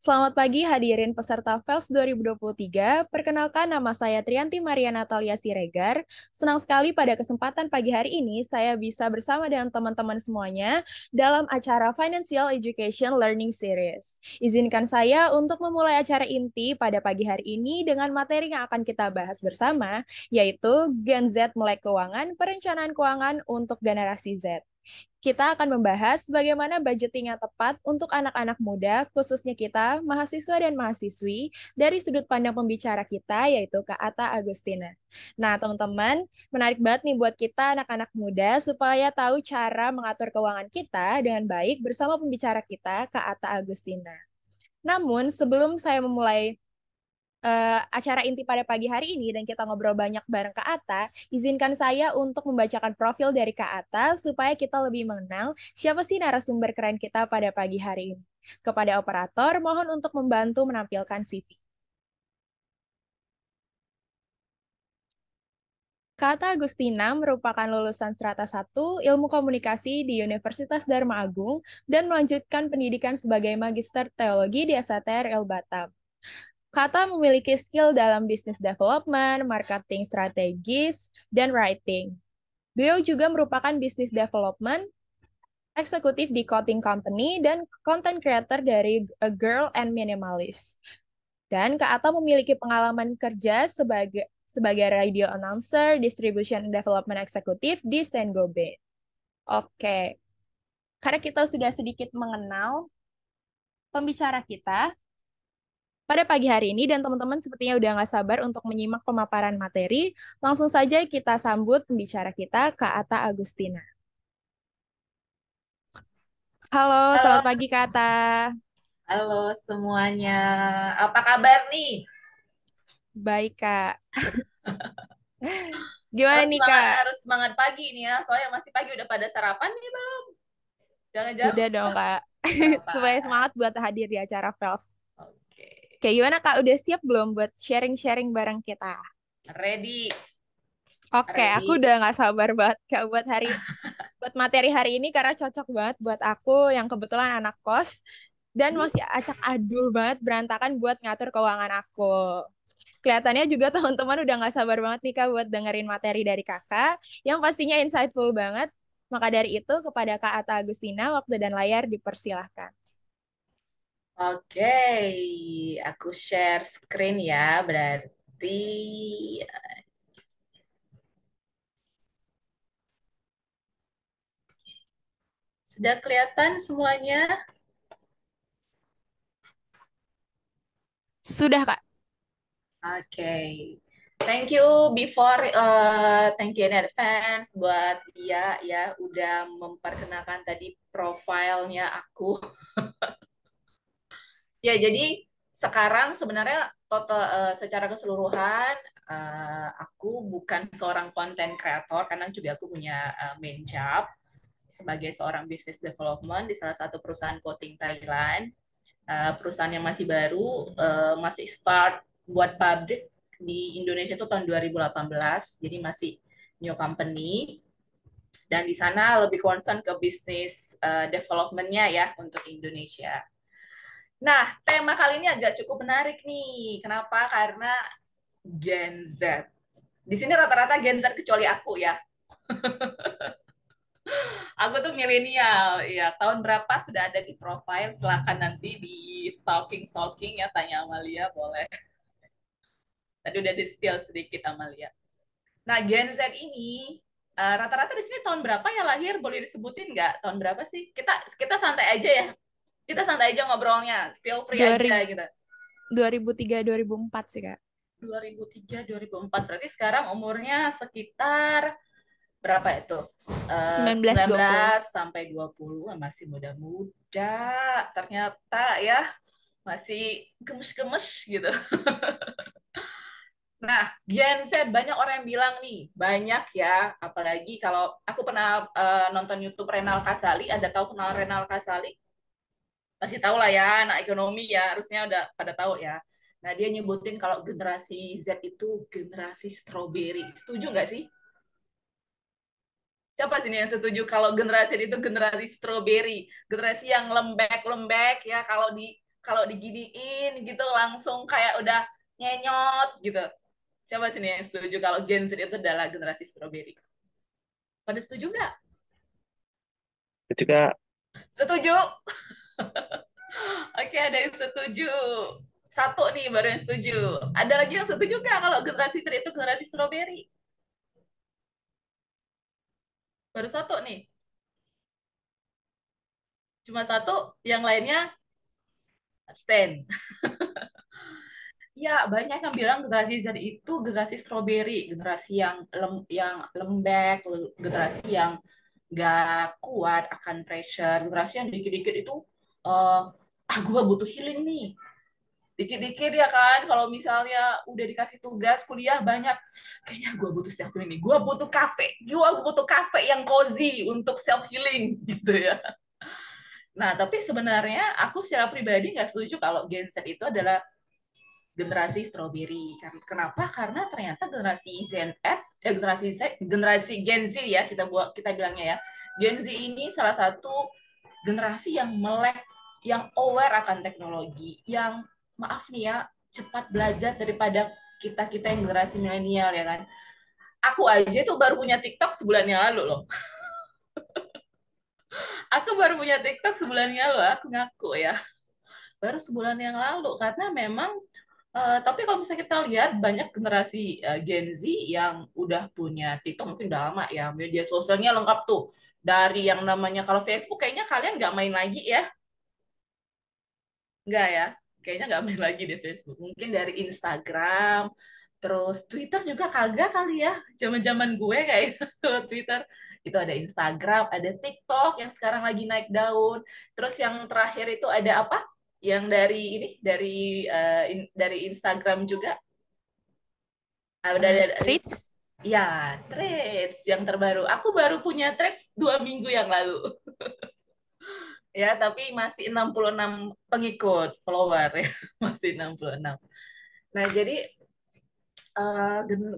Selamat pagi hadirin peserta FELS 2023. Perkenalkan nama saya Trianti Maria Natalia Siregar. Senang sekali pada kesempatan pagi hari ini saya bisa bersama dengan teman-teman semuanya dalam acara Financial Education Learning Series. Izinkan saya untuk memulai acara inti pada pagi hari ini dengan materi yang akan kita bahas bersama, yaitu Gen Z Melek Keuangan, Perencanaan Keuangan untuk Generasi Z. Kita akan membahas bagaimana budgeting yang tepat untuk anak-anak muda, khususnya kita, mahasiswa dan mahasiswi, dari sudut pandang pembicara kita, yaitu Kak Ata Agustina. Nah, teman-teman, menarik banget nih buat kita anak-anak muda supaya tahu cara mengatur keuangan kita dengan baik bersama pembicara kita, Kak Ata Agustina. Namun, sebelum saya memulai acara inti pada pagi hari ini dan kita ngobrol banyak bareng Kak Ata, izinkan saya untuk membacakan profil dari Kak Ata supaya kita lebih mengenal siapa sih narasumber keren kita pada pagi hari ini. Kepada operator, mohon untuk membantu menampilkan CV. Kak Ata Agustina merupakan lulusan Strata 1 Ilmu Komunikasi di Universitas Dharma Agung dan melanjutkan pendidikan sebagai Magister Teologi di SATR Batam. Kata memiliki skill dalam business development, marketing strategis, dan writing. Beliau juga merupakan business development eksekutif di coding company dan content creator dari A Girl and Minimalist. Dan Kak Atta memiliki pengalaman kerja sebagai radio announcer, distribution and development eksekutif di Saint-Gobain. Oke, karena kita sudah sedikit mengenal pembicara kita, pada pagi hari ini dan teman-teman sepertinya udah nggak sabar untuk menyimak pemaparan materi. Langsung saja kita sambut pembicara kita, Kak Ata Agustina. Halo, Halo, selamat pagi Kak Ata. halo semuanya. Apa kabar nih? Baik Kak. Gimana Harus nih semangat, Kak? harus semangat pagi nih ya. Soalnya masih pagi udah pada sarapan nih belum? Jangan-jangan Udah dong Kak. Supaya sarapan. semangat buat hadir di acara FELS. Oke, Oke, gimana Kak? Udah siap belum buat sharing-sharing bareng kita? ready, Oke, aku ready. udah nggak sabar banget Kak buat materi hari ini karena cocok banget buat aku yang kebetulan anak kos dan masih acak adul banget berantakan buat ngatur keuangan aku. Kelihatannya juga teman-teman udah nggak sabar banget nih Kak buat dengerin materi dari Kakak yang pastinya insightful banget. Maka dari itu kepada Kak Ata Agustina waktu dan layar dipersilahkan. Oke, aku share screen ya. Berarti sudah kelihatan semuanya? Sudah Kak. Oke. Thank you in advance buat dia ya udah memperkenalkan tadi profilnya aku. Ya, jadi sekarang sebenarnya secara keseluruhan aku bukan seorang content creator karena juga aku punya main job sebagai seorang business development di salah satu perusahaan coating Thailand. Perusahaan yang masih baru, masih start buat pabrik di Indonesia itu tahun 2018, jadi masih new company. Dan di sana lebih concern ke bisnis development-nya ya untuk Indonesia. Nah, tema kali ini agak cukup menarik nih. Kenapa? Karena Gen Z. Di sini rata-rata Gen Z kecuali aku ya. Aku tuh milenial. Ya, tahun berapa sudah ada di profile? Silakan nanti di stalking ya, tanya Amalia boleh. Tadi udah di-spill sedikit Amalia. Nah, Gen Z ini rata-rata di sini tahun berapa ya lahir? Boleh disebutin nggak? Tahun berapa sih? Kita kita santai aja ya. Kita santai aja ngobrolnya. Feel free aja 2000, gitu. 2003 2004 sih Kak. 2003, 2004. Berarti sekarang umurnya sekitar berapa itu? 19-20. 19 sampai 20. Masih muda-muda. Ternyata ya masih gemes-gemes gitu. Nah, Gen Z banyak orang yang bilang nih, banyak ya, apalagi kalau aku pernah nonton YouTube Renal Kasali, ada tahu kenal Renal Kasali? Pasti tahu lah ya, anak ekonomi ya, harusnya udah pada tahu ya. Nah, dia nyebutin kalau generasi Z itu generasi strawberry. Setuju nggak sih? Siapa sini yang setuju kalau generasi itu generasi strawberry? Generasi yang lembek-lembek ya, kalau di kalau diginiin gitu langsung kayak udah nyenyot gitu. Siapa sini yang setuju kalau Gen Z itu adalah generasi strawberry? Pada setuju nggak? Itu juga Setuju. Oke, ada yang setuju. Satu nih baru yang setuju. Ada lagi yang setuju nggak kalau generasi Z itu generasi strawberry? Baru satu nih. Cuma satu, yang lainnya abstain. Ya, banyak yang bilang generasi Z itu generasi strawberry, generasi yang lembek, generasi yang nggak kuat akan pressure, generasi yang dikit-dikit itu gue butuh healing nih. Dikit-dikit ya kan, kalau misalnya udah dikasih tugas kuliah banyak, kayaknya gue butuh self healing nih. Gue butuh kafe yang cozy untuk self healing gitu ya. Nah, tapi sebenarnya aku secara pribadi nggak setuju kalau Gen Z itu adalah generasi strawberry. Kenapa? Karena ternyata generasi Gen Z ya kita bilangnya ya. Gen Z ini salah satu generasi yang melek, yang aware akan teknologi, yang maaf nih ya cepat belajar daripada kita kita yang generasi milenial ya kan. Aku aja tuh baru punya TikTok sebulan yang lalu loh. Aku baru punya TikTok sebulan yang lalu, aku ngaku ya. Baru sebulan yang lalu karena memang tapi kalau misalnya kita lihat banyak generasi Gen Z yang udah punya TikTok mungkin udah lama ya, media sosialnya lengkap tuh. Dari yang namanya kalau Facebook kayaknya kalian nggak main lagi ya, nggak ya? Kayaknya nggak main lagi di Facebook. Mungkin dari Instagram, terus Twitter juga kagak kali ya. Zaman-zaman gue kayak kalau Twitter itu ada Instagram, ada TikTok yang sekarang lagi naik daun. Terus yang terakhir itu ada apa? Yang dari ini dari Instagram juga ada Treats. ya Threads yang terbaru. Aku baru punya Threads 2 minggu yang lalu. Ya, tapi masih 66 pengikut follower ya, masih 66. Nah, jadi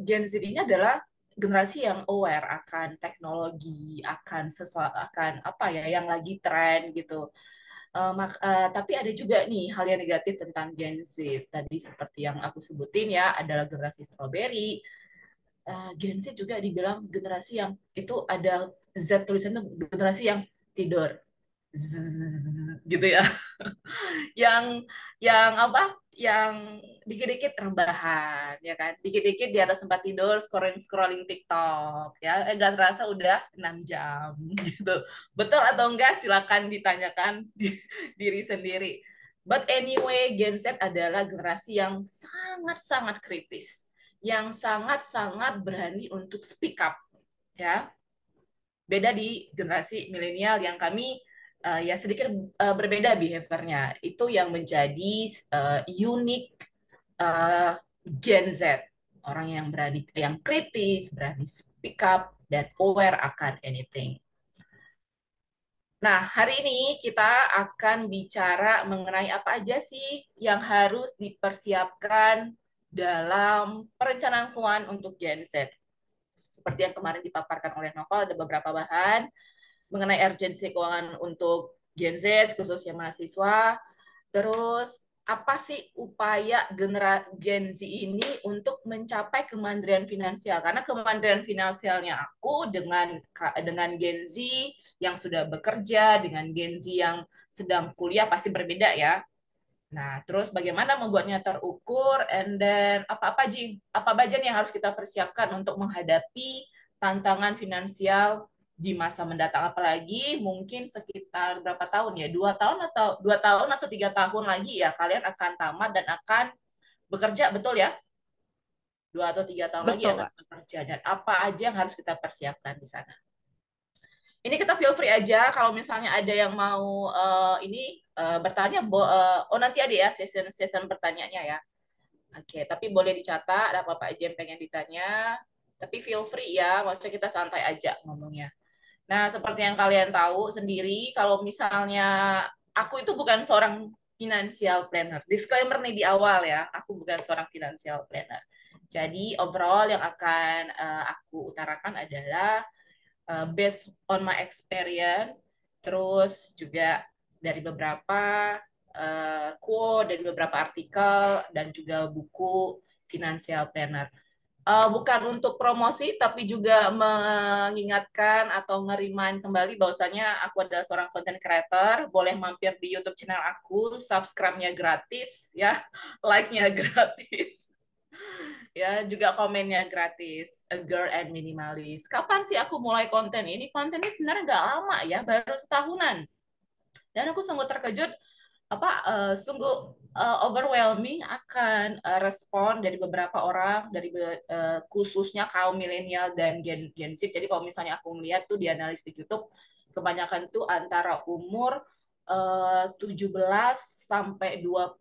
Gen Z ini adalah generasi yang aware akan teknologi, akan sesuatu, akan apa ya yang lagi tren gitu. Tapi ada juga nih hal yang negatif tentang Gen Z. Tadi seperti yang aku sebutin ya, adalah generasi strawberry. Gen Z juga dibilang generasi yang itu ada Z tulisannya generasi yang tidur. Zzz, gitu ya. Yang apa? Yang dikit-dikit rebahan, ya kan? Dikit-dikit di atas tempat tidur scrolling scrolling TikTok, ya. Gak terasa udah 6 jam gitu. Betul atau enggak? Silakan ditanyakan diri sendiri. But anyway, Gen Z adalah generasi yang sangat-sangat kritis, yang sangat-sangat berani untuk speak up, ya. Beda di generasi milenial yang kami ya sedikit berbeda behaviornya. Itu yang menjadi unik Gen Z. Orang yang berani, yang kritis, berani speak up, dan aware akan anything. Nah, hari ini kita akan bicara mengenai apa aja sih yang harus dipersiapkan dalam perencanaan keuangan untuk Gen Z. Seperti yang kemarin dipaparkan oleh Novel, ada beberapa bahan mengenai urgensi keuangan untuk Gen Z, khususnya mahasiswa. Terus, apa sih upaya Gen Z ini untuk mencapai kemandirian finansial? Karena kemandirian finansialnya aku dengan Gen Z yang sudah bekerja, dengan Gen Z yang sedang kuliah pasti berbeda ya. Nah, terus bagaimana membuatnya terukur, and then apa aja yang harus kita persiapkan untuk menghadapi tantangan finansial di masa mendatang, apalagi mungkin sekitar berapa tahun ya, 2 tahun atau 3 tahun lagi ya kalian akan tamat dan akan bekerja, betul ya? 2 atau 3 tahun lagi Betul, akan Kak. bekerja, dan apa aja yang harus kita persiapkan di sana. Ini kita feel free aja kalau misalnya ada yang mau bertanya, oh nanti ada ya session pertanyaannya ya. Oke, tapi boleh dicatat apa-apa aja yang pengen ditanya. Tapi feel free ya, maksudnya kita santai aja ngomongnya. Nah, seperti yang kalian tahu sendiri, kalau misalnya aku itu bukan seorang financial planner. Disclaimer nih di awal ya, aku bukan seorang financial planner. Jadi overall yang akan aku utarakan adalah based on my experience, terus juga dari beberapa quote dari beberapa artikel dan juga buku financial planner. Bukan untuk promosi, tapi juga mengingatkan atau ngerimain kembali bahwasanya aku adalah seorang content creator. Boleh mampir di YouTube channel aku, subscribe-nya gratis, ya, like-nya gratis, ya, juga komennya gratis. A Girl and Minimalist. Kapan sih aku mulai konten ini? Kontennya sebenarnya nggak lama ya, baru setahunan. Dan aku sungguh terkejut sungguh overwhelming akan respon dari beberapa orang dari khususnya kaum milenial dan Gen Z. Jadi kalau misalnya aku melihat tuh di analis di YouTube kebanyakan tuh antara umur 17 sampai 25,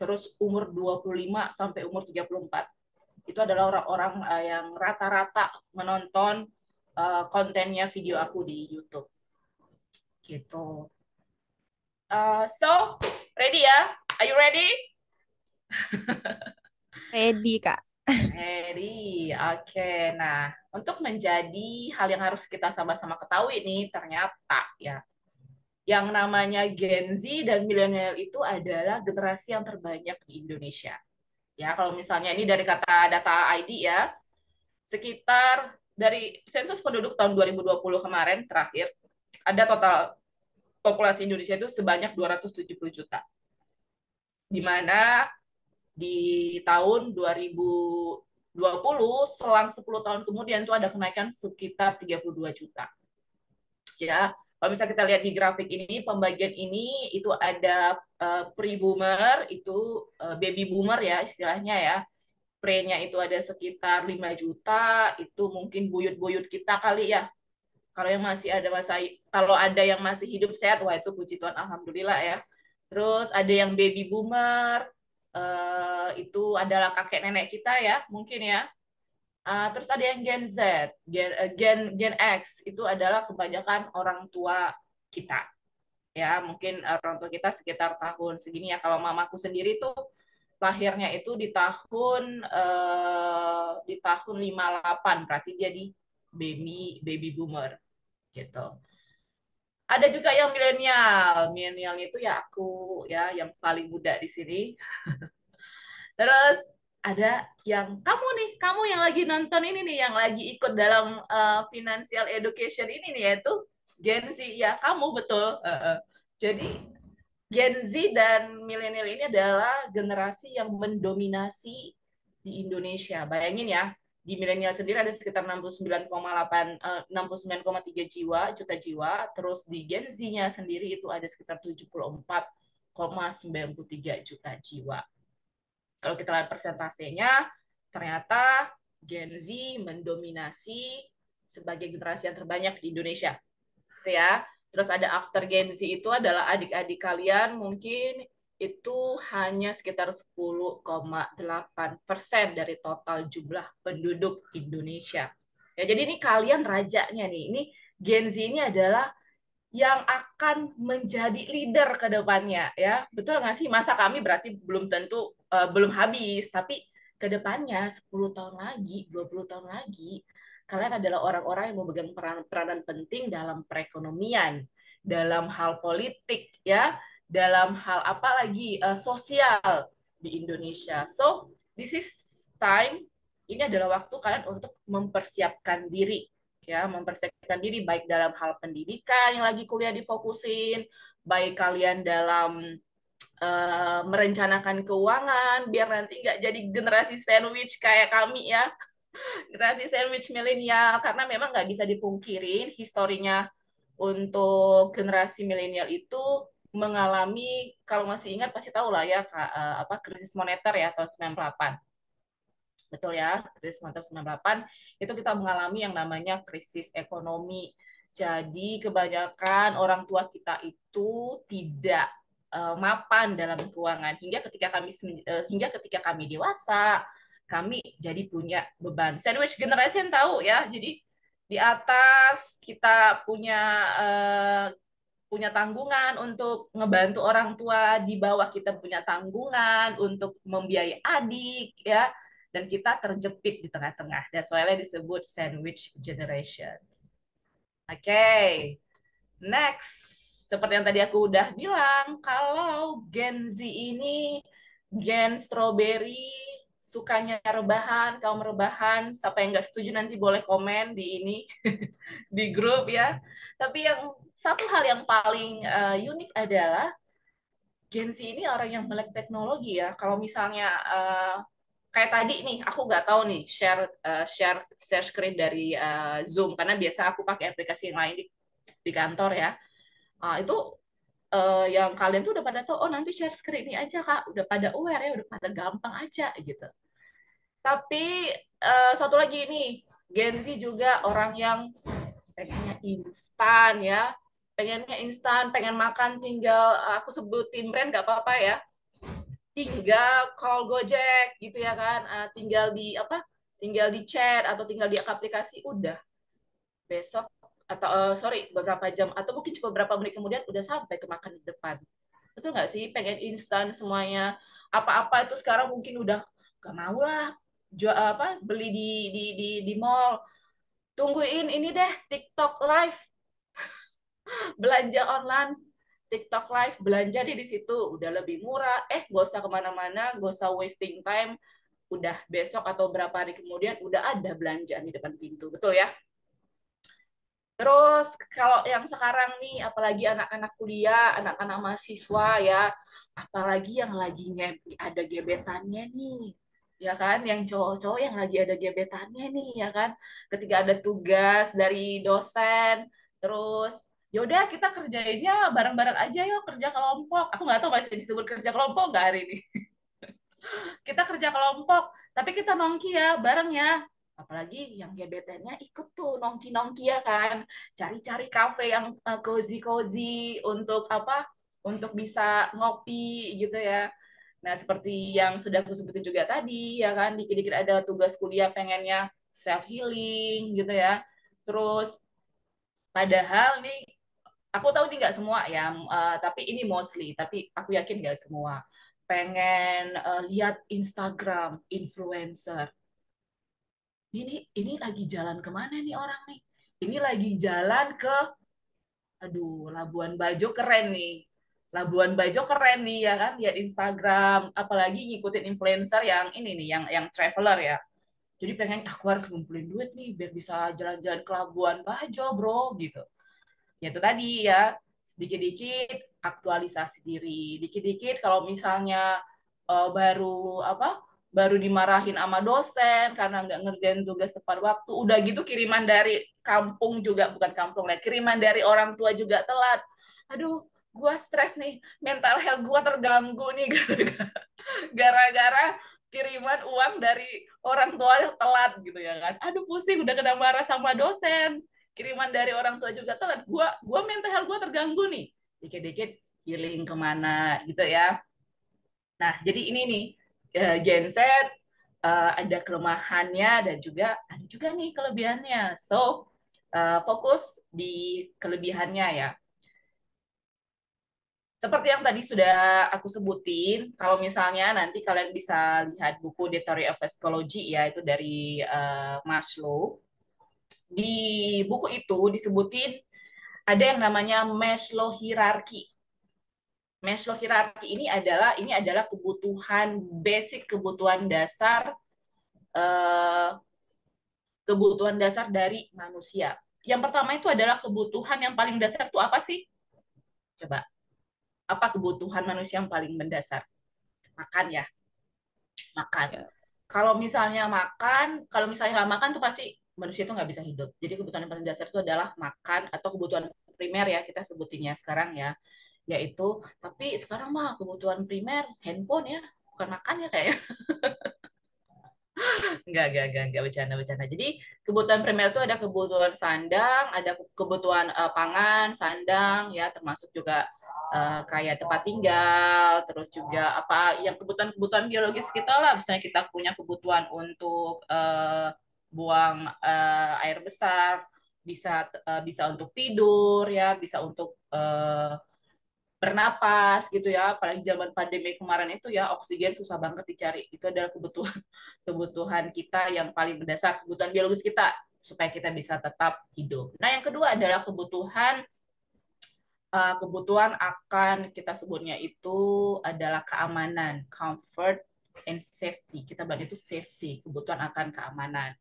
terus umur 25 sampai umur 34. Itu adalah orang-orang yang rata-rata menonton kontennya video aku di YouTube gitu. So, ready ya? Are you ready? Ready, Kak. Ready. Oke. Nah, untuk menjadi hal yang harus kita sama-sama ketahui nih, ternyata ya, yang namanya Gen Z dan milenial itu adalah generasi yang terbanyak di Indonesia. Ya, kalau misalnya ini dari kata data ID ya, sekitar dari sensus penduduk tahun 2020 kemarin terakhir, ada total populasi Indonesia itu sebanyak 270 juta. Di mana di tahun 2020 selang 10 tahun kemudian itu ada kenaikan sekitar 32 juta. Ya, kalau misalnya kita lihat di grafik ini, pembagian ini itu ada pre-boomer, itu baby boomer ya istilahnya ya. Pre-nya itu ada sekitar 5 juta, itu mungkin buyut-buyut kita kali ya. Kalau yang masih ada kalau ada yang masih hidup sehat, wah itu puji Tuhan alhamdulillah ya. Terus ada yang baby boomer, itu adalah kakek nenek kita ya, mungkin ya. Terus ada yang Gen Z, Gen X, itu adalah kebanyakan orang tua kita. Ya, mungkin orang tua kita sekitar tahun segini ya. Kalau mamaku sendiri tuh lahirnya itu di tahun 58, berarti dia di baby boomer gitu. Ada juga yang milenial. Milenial itu ya aku ya yang paling muda di sini. Terus ada yang kamu nih, kamu yang lagi nonton ini nih, yang lagi ikut dalam financial education ini nih, yaitu Gen Z. Ya, kamu betul. Jadi Gen Z dan milenial ini adalah generasi yang mendominasi di Indonesia. Bayangin ya, di milenial sendiri ada sekitar 69,3 juta jiwa, terus di Gen Z-nya sendiri itu ada sekitar 74,93 juta jiwa. Kalau kita lihat persentasenya, ternyata Gen Z mendominasi sebagai generasi yang terbanyak di Indonesia. Ya. Terus ada after Gen Z itu adalah adik-adik kalian mungkin itu hanya sekitar 10,8% dari total jumlah penduduk Indonesia. Ya, jadi ini kalian rajanya nih. Ini Gen Z ini adalah yang akan menjadi leader ke depannya ya. Betul nggak sih? Masa kami berarti belum tentu belum habis, tapi ke depannya 10 tahun lagi, 20 tahun lagi kalian adalah orang-orang yang memegang peranan penting dalam perekonomian, dalam hal politik ya, dalam hal apa lagi sosial di Indonesia. So, this is time, ini adalah waktu kalian untuk mempersiapkan diri ya, mempersiapkan diri baik dalam hal pendidikan yang lagi kuliah difokusin, baik kalian dalam merencanakan keuangan biar nanti nggak jadi generasi sandwich kayak kami ya, generasi sandwich milenial, karena memang nggak bisa dipungkirin historinya untuk generasi milenial itu mengalami, kalau masih ingat pasti tahu lah ya krisis moneter ya tahun 98. Betul ya, krisis moneter 98 itu kita mengalami yang namanya krisis ekonomi. Jadi kebanyakan orang tua kita itu tidak mapan dalam keuangan hingga ketika kami dewasa, kami jadi punya beban. Sandwich generation tahu ya. Jadi di atas kita punya tanggungan untuk ngebantu orang tua, di bawah kita punya tanggungan untuk membiayai adik ya, dan kita terjepit di tengah-tengah. That's why disebut sandwich generation. Oke. Next. seperti yang tadi aku udah bilang, kalau Gen Z ini Gen strawberry, sukanya rebahan, kaum rebahan. Siapa yang nggak setuju nanti boleh komen di ini di grup ya. Tapi yang satu hal yang paling unik adalah Gen Z ini orang yang melek teknologi ya. Kalau misalnya kayak tadi nih, aku nggak tahu nih share screen dari Zoom karena biasa aku pakai aplikasi yang lain di kantor ya. Itu yang kalian tuh udah pada tahu, oh nanti share screen ini aja kak, udah pada aware ya, udah pada gampang aja gitu. Tapi satu lagi nih, Gen Z juga orang yang pengennya instan ya, pengennya instan, pengen makan tinggal aku sebutin brand nggak apa-apa ya, tinggal call Gojek gitu ya kan, tinggal di apa, tinggal di chat atau tinggal di aplikasi udah besok atau sorry beberapa jam atau mungkin cuma beberapa menit kemudian udah sampai ke makan di depan. Betul nggak sih? Pengen instan semuanya. Apa-apa itu sekarang mungkin udah gak mau lah jual apa beli di mall. Tungguin ini deh TikTok Live, belanja online TikTok Live, belanja di situ udah lebih murah. Gak usah kemana-mana, gak usah wasting time. Udah besok atau berapa hari kemudian udah ada belanjaan di depan pintu. Betul ya? Terus kalau yang sekarang nih, apalagi anak-anak kuliah, anak-anak mahasiswa ya, apalagi yang lagi ada gebetannya nih, ya kan? Yang cowok-cowok yang lagi ada gebetannya nih, ya kan? Ketika ada tugas dari dosen, terus yaudah kita kerjainnya bareng-bareng aja yuk, kerja kelompok. Aku nggak tahu masih disebut kerja kelompok nggak hari ini. Kita kerja kelompok, tapi kita nongki ya, bareng ya. Apalagi yang gebetannya ikut tuh nongki-nongki ya kan. Cari-cari kafe yang cozy-cozy untuk apa? Untuk bisa ngopi gitu ya. Nah, seperti yang sudah aku sebutin juga tadi, ya kan, dikit-dikit ada tugas kuliah pengennya self-healing gitu ya. Terus, padahal nih, aku tahu ini nggak semua ya, tapi ini mostly, tapi aku yakin nggak semua pengen lihat Instagram influencer. Ini lagi jalan kemana nih orang nih? Ini lagi jalan ke, aduh, Labuan Bajo keren nih. Labuan Bajo keren nih ya kan, lihat Instagram, apalagi ngikutin influencer yang ini nih, yang traveler ya. Jadi pengen aku harus ngumpulin duit nih biar bisa jalan-jalan ke Labuan Bajo, bro, gitu. Ya itu tadi ya, sedikit-dikit aktualisasi diri, dikit-dikit kalau misalnya baru apa, baru dimarahin sama dosen karena nggak ngerjain tugas tepat waktu, udah gitu kiriman dari kampung juga, bukan kampung lah, kiriman dari orang tua juga telat. Aduh, gua stres nih, mental health gua terganggu nih gara-gara kiriman uang dari orang tua yang telat gitu ya kan. Aduh pusing, udah kena marah sama dosen, kiriman dari orang tua juga telat, gua mental health gua terganggu nih, dikit-dikit healing kemana gitu ya. Nah jadi ini nih, Gen Z ada kelemahannya dan juga ada juga nih kelebihannya, so fokus di kelebihannya ya. Seperti yang tadi sudah aku sebutin, kalau misalnya nanti kalian bisa lihat buku The Theory of Psychology ya, itu dari Maslow. Di buku itu disebutin ada yang namanya Maslow hierarchy. Maslow hierarchy ini adalah kebutuhan basic, eh, kebutuhan dasar dari manusia. Yang pertama itu adalah kebutuhan yang paling dasar itu apa sih? Coba, apa kebutuhan manusia yang paling mendasar? Makan ya, makan. Ya. Kalau misalnya nggak makan tuh pasti manusia itu nggak bisa hidup. Jadi kebutuhan yang paling dasar itu adalah makan atau kebutuhan primer ya kita sebutinnya sekarang ya, yaitu, tapi sekarang mah kebutuhan primer handphone ya, bukan makan ya kayaknya. Enggak, bercanda. Jadi kebutuhan primer itu ada kebutuhan sandang, ada kebutuhan pangan, sandang ya, termasuk juga kayak tempat tinggal, terus juga apa yang kebutuhan-kebutuhan biologis kita lah, misalnya kita punya kebutuhan untuk buang air besar, bisa untuk tidur ya, bisa untuk bernapas gitu ya, apalagi zaman pandemi kemarin itu ya, oksigen susah banget dicari. Itu adalah kebutuhan kebutuhan kita yang paling mendasar, kebutuhan biologis kita supaya kita bisa tetap hidup. Nah yang kedua adalah kebutuhan kebutuhan akan kita sebutnya itu adalah keamanan, comfort and safety. Kita bilang itu safety, kebutuhan akan keamanan.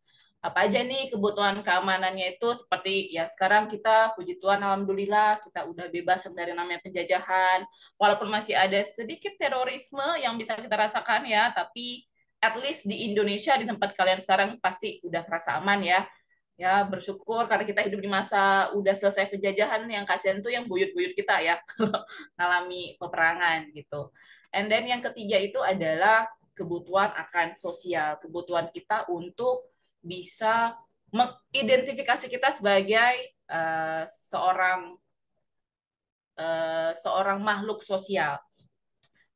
Apa aja nih kebutuhan keamanannya itu seperti ya sekarang kita puji Tuhan alhamdulillah kita udah bebas dari namanya penjajahan. Walaupun masih ada sedikit terorisme yang bisa kita rasakan ya, tapi at least di Indonesia di tempat kalian sekarang pasti udah merasa aman ya. Ya bersyukur karena kita hidup di masa udah selesai penjajahan, yang kasihan tuh yang buyut-buyut kita ya ngalami peperangan gitu. And then yang ketiga itu adalah kebutuhan akan sosial, kebutuhan kita untuk bisa mengidentifikasi kita sebagai seorang makhluk sosial.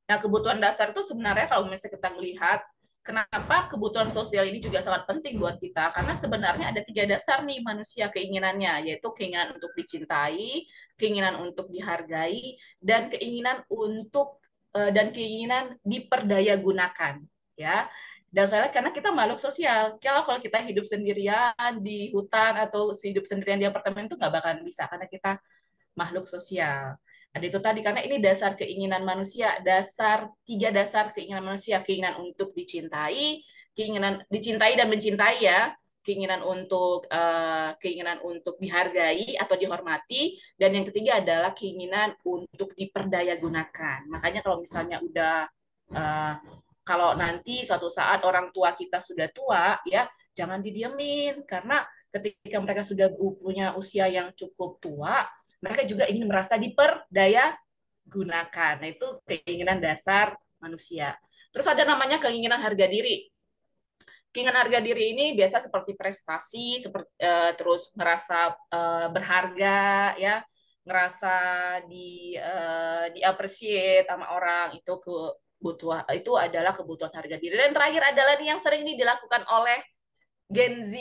Nah, kebutuhan dasar itu sebenarnya kalau misalnya kita melihat kenapa kebutuhan sosial ini juga sangat penting buat kita, karena sebenarnya ada 3 dasar nih manusia keinginannya, yaitu keinginan untuk dicintai, keinginan untuk dihargai, dan keinginan diperdaya gunakan, ya. Dan soalnya karena kita makhluk sosial, kalau kita hidup sendirian di hutan atau hidup sendirian di apartemen itu nggak bakalan bisa, karena kita makhluk sosial. Ada itu tadi karena ini dasar keinginan manusia, 3 dasar keinginan manusia, keinginan dicintai dan mencintai ya, keinginan untuk dihargai atau dihormati, dan yang ketiga adalah keinginan untuk diperdaya gunakan. Makanya kalau misalnya uh, kalau nanti suatu saat orang tua kita sudah tua ya, jangan didiemin karena ketika mereka sudah punya usia yang cukup tua, mereka juga ingin merasa diperdaya gunakan. Nah, itu keinginan dasar manusia. Terus ada namanya keinginan harga diri. Keinginan harga diri ini biasa seperti prestasi, terus ngerasa berharga, ya, ngerasa di appreciate sama orang, itu adalah kebutuhan harga diri. Dan terakhir adalah nih yang sering ini dilakukan oleh Gen Z,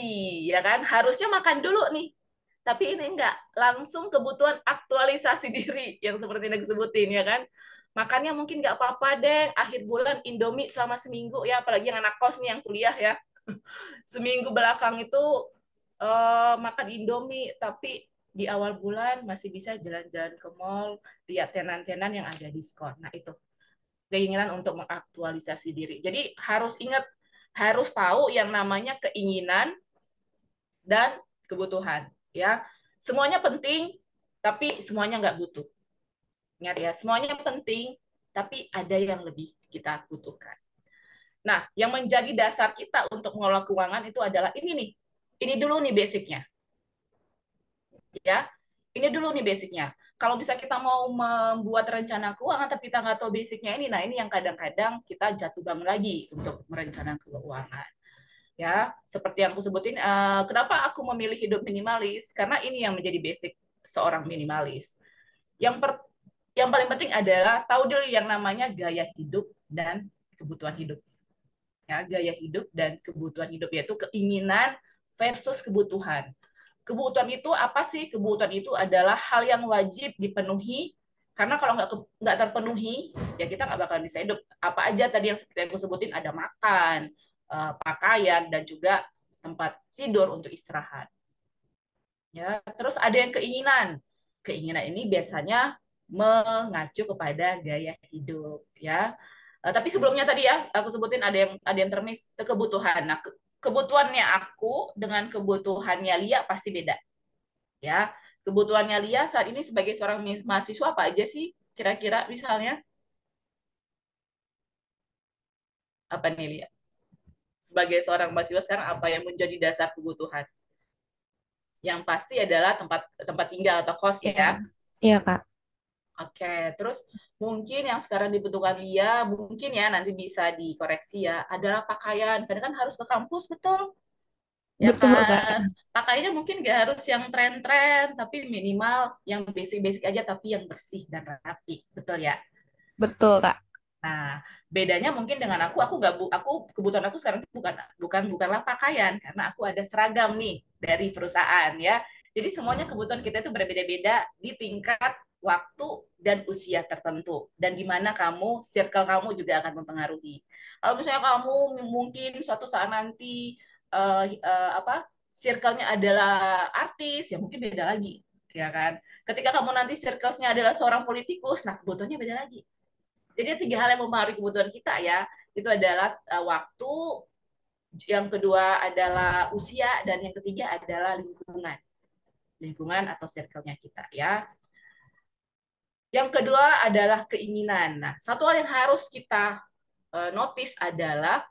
ya kan? Harusnya makan dulu nih, tapi ini enggak, langsung kebutuhan aktualisasi diri yang seperti yang disebutin ya kan. Makannya mungkin nggak apa-apa deh, akhir bulan Indomie selama seminggu ya, apalagi yang anak kos nih yang kuliah ya. Seminggu belakang itu makan Indomie, tapi di awal bulan masih bisa jalan-jalan ke mall, lihat tenan-tenan yang ada diskon. Nah itu keinginan untuk mengaktualisasi diri. Jadi harus ingat, harus tahu yang namanya keinginan dan kebutuhan ya. Semuanya penting, tapi semuanya nggak butuh. Ingat ya, semuanya penting, tapi ada yang lebih kita butuhkan. Nah, yang menjadi dasar kita untuk mengelola keuangan itu adalah ini nih. Ini dulu nih basicnya. Ya, ini dulu nih basicnya. Kalau bisa kita mau membuat rencana keuangan tapi kita nggak tahu basicnya ini, nah ini yang kadang-kadang kita jatuh bangun lagi untuk merencanakan keuangan. Ya, seperti yang aku sebutin, kenapa aku memilih hidup minimalis? Karena ini yang menjadi basic seorang minimalis. Yang per, yang paling penting adalah tahu dulu yang namanya gaya hidup dan kebutuhan hidup. Ya, gaya hidup dan kebutuhan hidup yaitu keinginan versus kebutuhan. Kebutuhan itu apa sih? Kebutuhan itu adalah hal yang wajib dipenuhi, karena kalau nggak terpenuhi ya kita nggak bakal bisa hidup. Apa aja tadi yang seperti aku sebutin, ada makan, pakaian, dan juga tempat tidur untuk istirahat. Ya, terus ada yang keinginan. Keinginan ini biasanya mengacu kepada gaya hidup, ya. Tapi sebelumnya tadi ya aku sebutin ada yang termis kebutuhan. Nah, kebutuhannya aku dengan kebutuhannya Lia pasti beda, ya. Kebutuhannya Lia saat ini sebagai seorang mahasiswa apa aja sih? Kira-kira misalnya apa nih Lia? Sebagai seorang mahasiswa sekarang apa yang menjadi dasar kebutuhan? Yang pasti adalah tempat tempat tinggal atau kos Iya, ya. iya Kak. Oke, terus mungkin yang sekarang dibutuhkan dia, mungkin ya nanti bisa dikoreksi ya, adalah pakaian. Karena kan harus ke kampus, betul? Ya Betul Kak. kan? Pakaiannya mungkin nggak harus yang tren-tren, tapi minimal yang basic-basic aja, tapi yang bersih dan rapi, betul ya? Betul Kak. Nah, bedanya mungkin dengan aku nggak aku kebutuhan aku sekarang itu bukanlah pakaian karena aku ada seragam nih dari perusahaan ya. Jadi semuanya kebutuhan kita itu berbeda-beda di tingkat waktu dan usia tertentu, dan di mana circle kamu juga akan mempengaruhi. Kalau misalnya kamu mungkin suatu saat nanti apa circle-nya adalah artis, ya mungkin beda lagi ya kan? Ketika kamu nanti circle-nya adalah seorang politikus, nah kebutuhannya beda lagi. Jadi 3 hal yang mempengaruhi kebutuhan kita ya, itu adalah waktu, yang kedua adalah usia, dan yang ketiga adalah lingkungan. Lingkungan atau circle-nya kita ya. Yang kedua adalah keinginan. Nah, satu hal yang harus kita notice adalah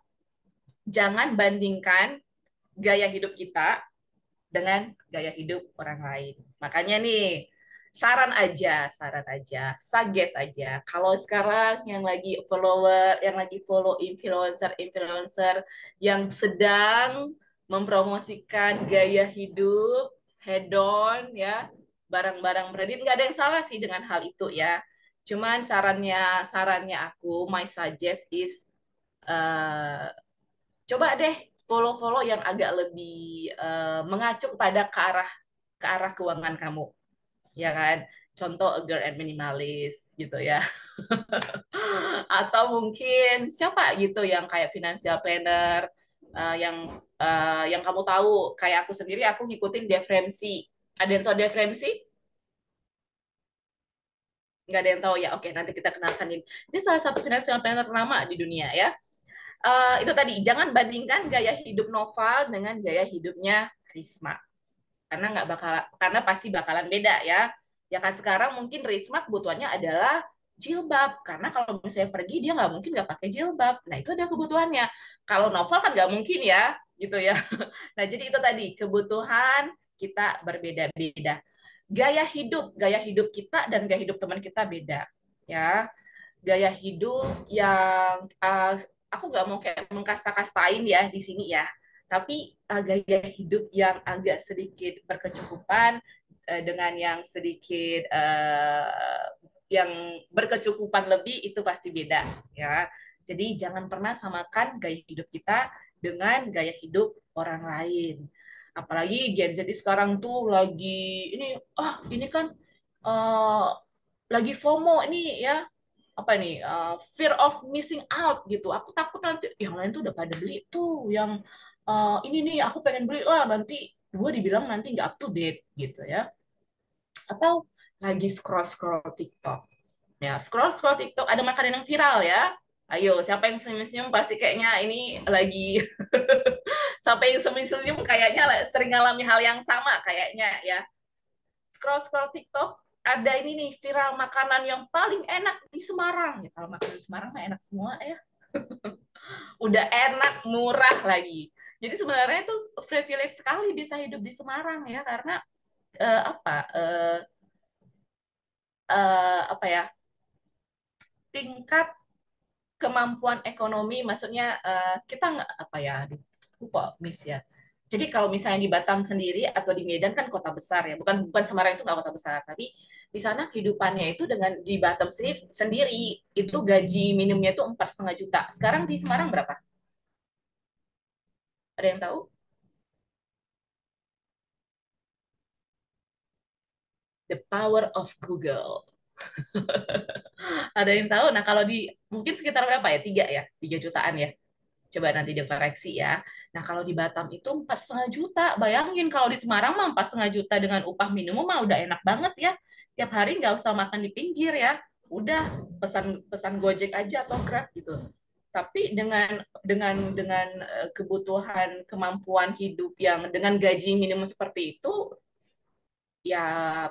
jangan bandingkan gaya hidup kita dengan gaya hidup orang lain. Makanya nih, saran aja, suggest aja. Kalau sekarang yang lagi follower, yang lagi follow influencer yang sedang mempromosikan gaya hidup hedon ya, barang-barang branded, nggak ada yang salah sih dengan hal itu ya. Cuman sarannya aku, my suggest is uh, coba deh follow-follow yang agak lebih mengacu pada ke arah keuangan kamu, ya kan? Contoh A Girl and Minimalist gitu ya. Atau mungkin siapa gitu yang kayak financial planner, yang kamu tahu, kayak aku sendiri aku ngikutin Dave Ramsey. Ada yang tahu Dave Ramsey? Nggak ada yang tahu ya. Oke, nanti kita kenalkan ini. Ini salah satu financial planner ternama di dunia ya. Itu tadi, jangan bandingkan gaya hidup Noval dengan gaya hidupnya Risma, karena nggak bakal, karena pasti bakalan beda ya. Ya kan, sekarang mungkin Risma kebutuhannya adalah jilbab, karena kalau misalnya pergi dia nggak mungkin nggak pakai jilbab. Nah itu ada kebutuhannya. Kalau Novel kan nggak mungkin ya, gitu ya. Nah jadi itu tadi, kebutuhan kita berbeda-beda. Gaya hidup kita dan gaya hidup teman kita beda ya. Gaya hidup yang aku nggak mau kayak mengkasta-kastain ya di sini ya, tapi gaya hidup yang agak sedikit berkecukupan dengan yang sedikit yang berkecukupan lebih itu pasti beda ya. Jadi jangan pernah samakan gaya hidup kita dengan gaya hidup orang lain. Apalagi Gen Z sekarang tuh lagi ini kan uh, lagi FOMO ini ya, apa nih, fear of missing out gitu. Aku takut nanti yang lain tuh udah pada beli tuh, yang ini nih aku pengen beli lah, nanti gue dibilang nanti nggak up to date gitu ya. Atau lagi scroll scroll TikTok ya, scroll scroll TikTok ada makanan yang viral ya. Ayo, siapa yang senyum-senyum pasti kayaknya ini lagi siapa yang senyum-senyum kayaknya sering ngalami hal yang sama kayaknya ya. Scroll scroll TikTok ada ini nih viral makanan yang paling enak di Semarang. Ya kalau makanan di Semarang mah enak semua ya. Udah enak, murah lagi. Jadi sebenarnya itu privilege sekali bisa hidup di Semarang ya, karena eh, apa eh, apa ya, tingkat kemampuan ekonomi, maksudnya kita nggak apa ya, lupa miss ya. Jadi kalau misalnya di Batam sendiri atau di Medan kan kota besar ya, bukan bukan Semarang itu nggak kota besar, tapi di sana kehidupannya itu dengan di Batam sendiri itu gaji minimumnya itu 4,5 juta. Sekarang di Semarang berapa? Ada yang tahu? The power of Google. Ada yang tahu? Nah kalau di mungkin sekitar berapa ya? 3 jutaan ya. Coba nanti dikoreksi ya. Nah, kalau di Batam itu 4,5 juta. Bayangin kalau di Semarang mah 4,5 juta dengan upah minimum mah udah enak banget ya. Tiap hari nggak usah makan di pinggir ya. Udah pesan pesan Gojek aja atau Grab gitu. Tapi dengan kebutuhan kemampuan hidup yang dengan gaji minimum seperti itu ya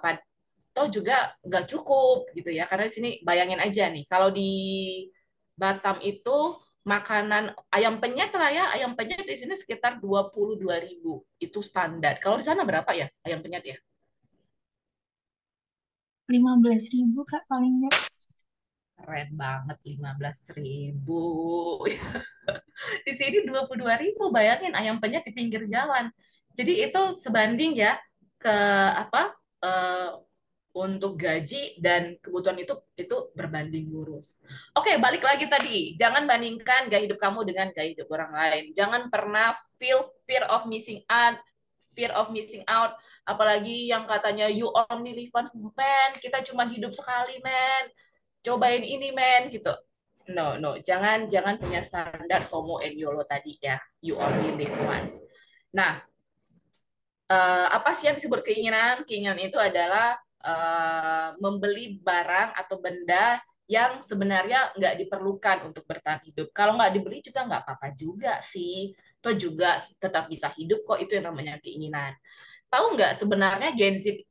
toh juga nggak cukup gitu ya. Karena di sini bayangin aja nih, kalau di Batam itu makanan ayam penyet lah ya, ayam penyet di sini sekitar 22.000 itu standar. Kalau di sana berapa ya ayam penyet ya? 15.000 Kak paling nggak. Keren banget, 15.000. Di sini 22.000, bayangin ayam penyet di pinggir jalan. Jadi itu sebanding ya ke apa, untuk gaji dan kebutuhan itu berbanding lurus. Oke, balik lagi tadi. Jangan bandingkan gaya hidup kamu dengan gaya hidup orang lain. Jangan pernah feel fear of missing out, apalagi yang katanya you only live once, man, kita cuma hidup sekali, man. Cobain ini, man, gitu. No, no, jangan jangan punya standar FOMO and YOLO tadi ya. You only live once. Nah, Apa sih yang disebut keinginan? Keinginan itu adalah membeli barang atau benda yang sebenarnya nggak diperlukan untuk bertahan hidup. Kalau nggak dibeli juga nggak apa-apa juga sih. Toh juga tetap bisa hidup kok, itu yang namanya keinginan. Tahu nggak sebenarnya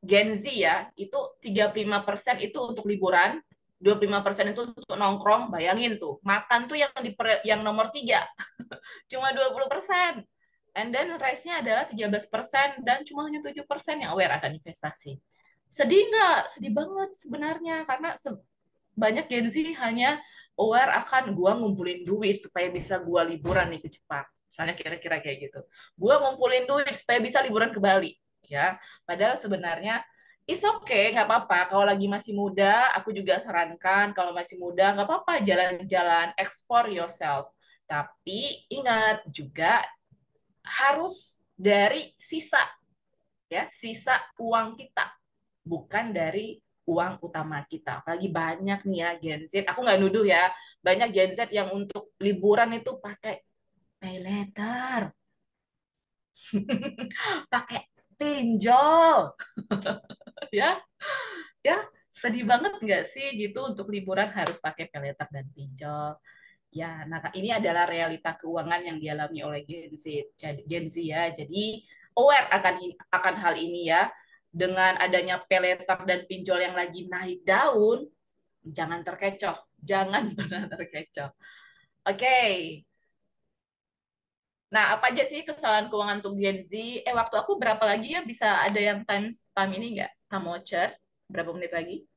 Gen Z ya, itu 35% itu untuk liburan, 25% itu untuk nongkrong. Bayangin tuh, makan tuh yang nomor 3 cuma 20%. And then rest-nya adalah 13% dan cuma hanya 7% yang aware akan investasi. Sedih nggak? Sedih banget sebenarnya karena banyak Gen Z hanya aware akan gua ngumpulin duit supaya bisa gua liburan nih ke Jepang. Misalnya kira-kira kayak gitu. Gua ngumpulin duit supaya bisa liburan ke Bali, ya. Padahal sebenarnya it's okay, nggak apa-apa. Kalau lagi masih muda, aku juga sarankan kalau masih muda nggak apa-apa jalan-jalan, explore yourself. Tapi ingat juga harus dari sisa, ya, sisa uang kita, bukan dari uang utama kita. Apalagi banyak nih ya Gen Z, aku nggak nuduh ya, banyak Gen Z yang untuk liburan itu pakai pay letter, pakai pinjol, ya, ya, sedih banget nggak sih gitu untuk liburan harus pakai pay letter dan pinjol. Ya, nah ini adalah realita keuangan yang dialami oleh Gen Z. Gen Z ya. Jadi aware akan hal ini ya. Dengan adanya peleter dan pinjol yang lagi naik daun, jangan terkecoh. Jangan pernah terkecoh. Oke. Nah, apa aja sih kesalahan keuangan untuk Gen Z? Waktu aku berapa lagi ya? Bisa ada yang time ini nggak? Time watcher? Berapa menit lagi?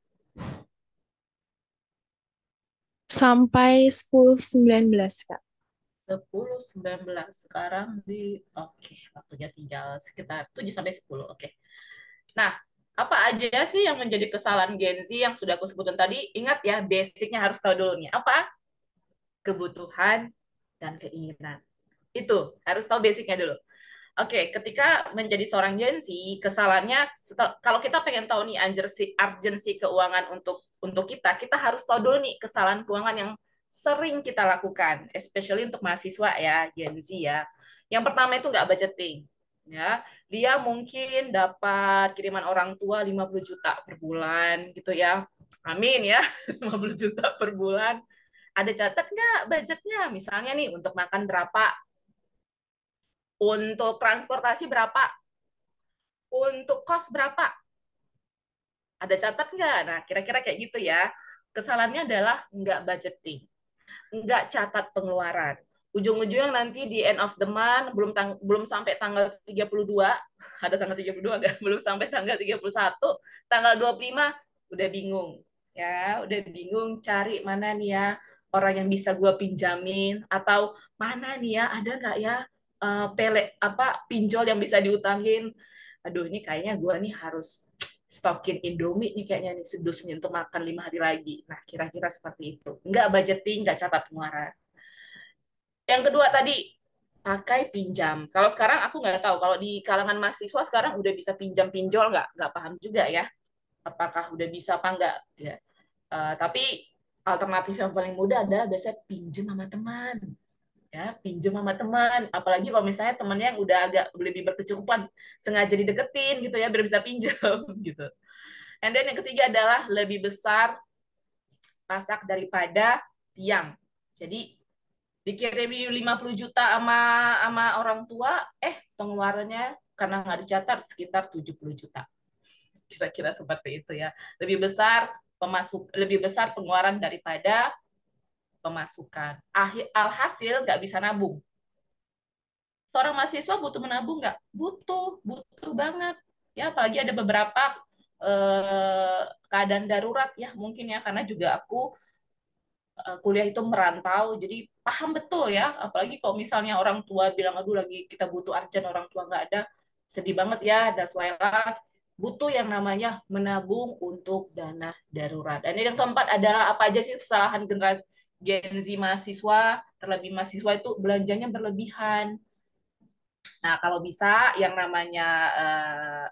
Sampai 10.19, Kak. 10.19 sekarang oke, waktunya tinggal sekitar 7 sampai 10. Oke. Nah, apa aja sih yang menjadi kesalahan Gen Z yang sudah aku sebutkan tadi? Ingat ya, basicnya harus tahu dulu nih. Apa? Kebutuhan dan keinginan. Itu harus tahu basicnya dulu. Oke, ketika menjadi seorang Gen Z, kesalahannya kalau kita pengen tahu nih urgency keuangan untuk kita harus tahu dulu nih kesalahan keuangan yang sering kita lakukan, especially untuk mahasiswa ya, Gen Z ya. Yang pertama itu nggak budgeting. Ya, dia mungkin dapat kiriman orang tua 50 juta per bulan gitu ya. Amin ya, 50 juta per bulan. Ada catat nggak budgetnya? Misalnya nih untuk makan berapa, untuk transportasi berapa, untuk kos berapa? Ada catat nggak? Nah, kira-kira kayak gitu ya. Kesalahannya adalah nggak budgeting, nggak catat pengeluaran. Ujung-ujungnya nanti di end of the month, belum sampai tanggal 32, ada tanggal 32 nggak? Belum sampai tanggal 31, tanggal 25, udah bingung. Ya, udah bingung cari mana nih ya orang yang bisa gue pinjamin, atau mana nih ya, ada nggak ya pinjol yang bisa diutangin. Aduh, ini kayaknya gue nih harus stokin Indomie nih kayaknya nih sedusnya untuk makan 5 hari lagi. Nah, kira-kira seperti itu. Nggak budgeting, nggak catat pengeluaran. Yang kedua tadi, pakai pinjam. Kalau sekarang aku nggak tahu, kalau di kalangan mahasiswa sekarang udah bisa pinjam pinjol nggak paham juga ya. Apakah udah bisa apa nggak? Ya. Tapi alternatif yang paling mudah adalah biasanya pinjam sama teman. Ya, pinjam sama teman. Apalagi kalau misalnya temannya yang udah agak lebih berkecukupan, sengaja dideketin gitu ya, biar bisa pinjam gitu. And then yang ketiga adalah lebih besar pasak daripada tiang. Jadi dikirim 50 juta sama orang tua, pengeluarannya karena nggak dicatat sekitar 70 juta. Kira-kira seperti itu ya. Lebih besar pengeluaran daripada pemasukan. Alhasil nggak bisa nabung. Seorang mahasiswa butuh menabung nggak? Butuh banget. Ya, apalagi ada beberapa keadaan darurat ya mungkin ya, karena juga aku kuliah itu merantau, jadi paham betul ya. Apalagi kalau misalnya orang tua bilang, aduh lagi kita butuh urgent, orang tua nggak ada, sedih banget ya. That's why butuh yang namanya menabung untuk dana darurat. Dan yang keempat adalah apa aja sih kesalahan generasi Gen Z mahasiswa, terlebih mahasiswa itu belanjanya berlebihan. Nah, kalau bisa yang namanya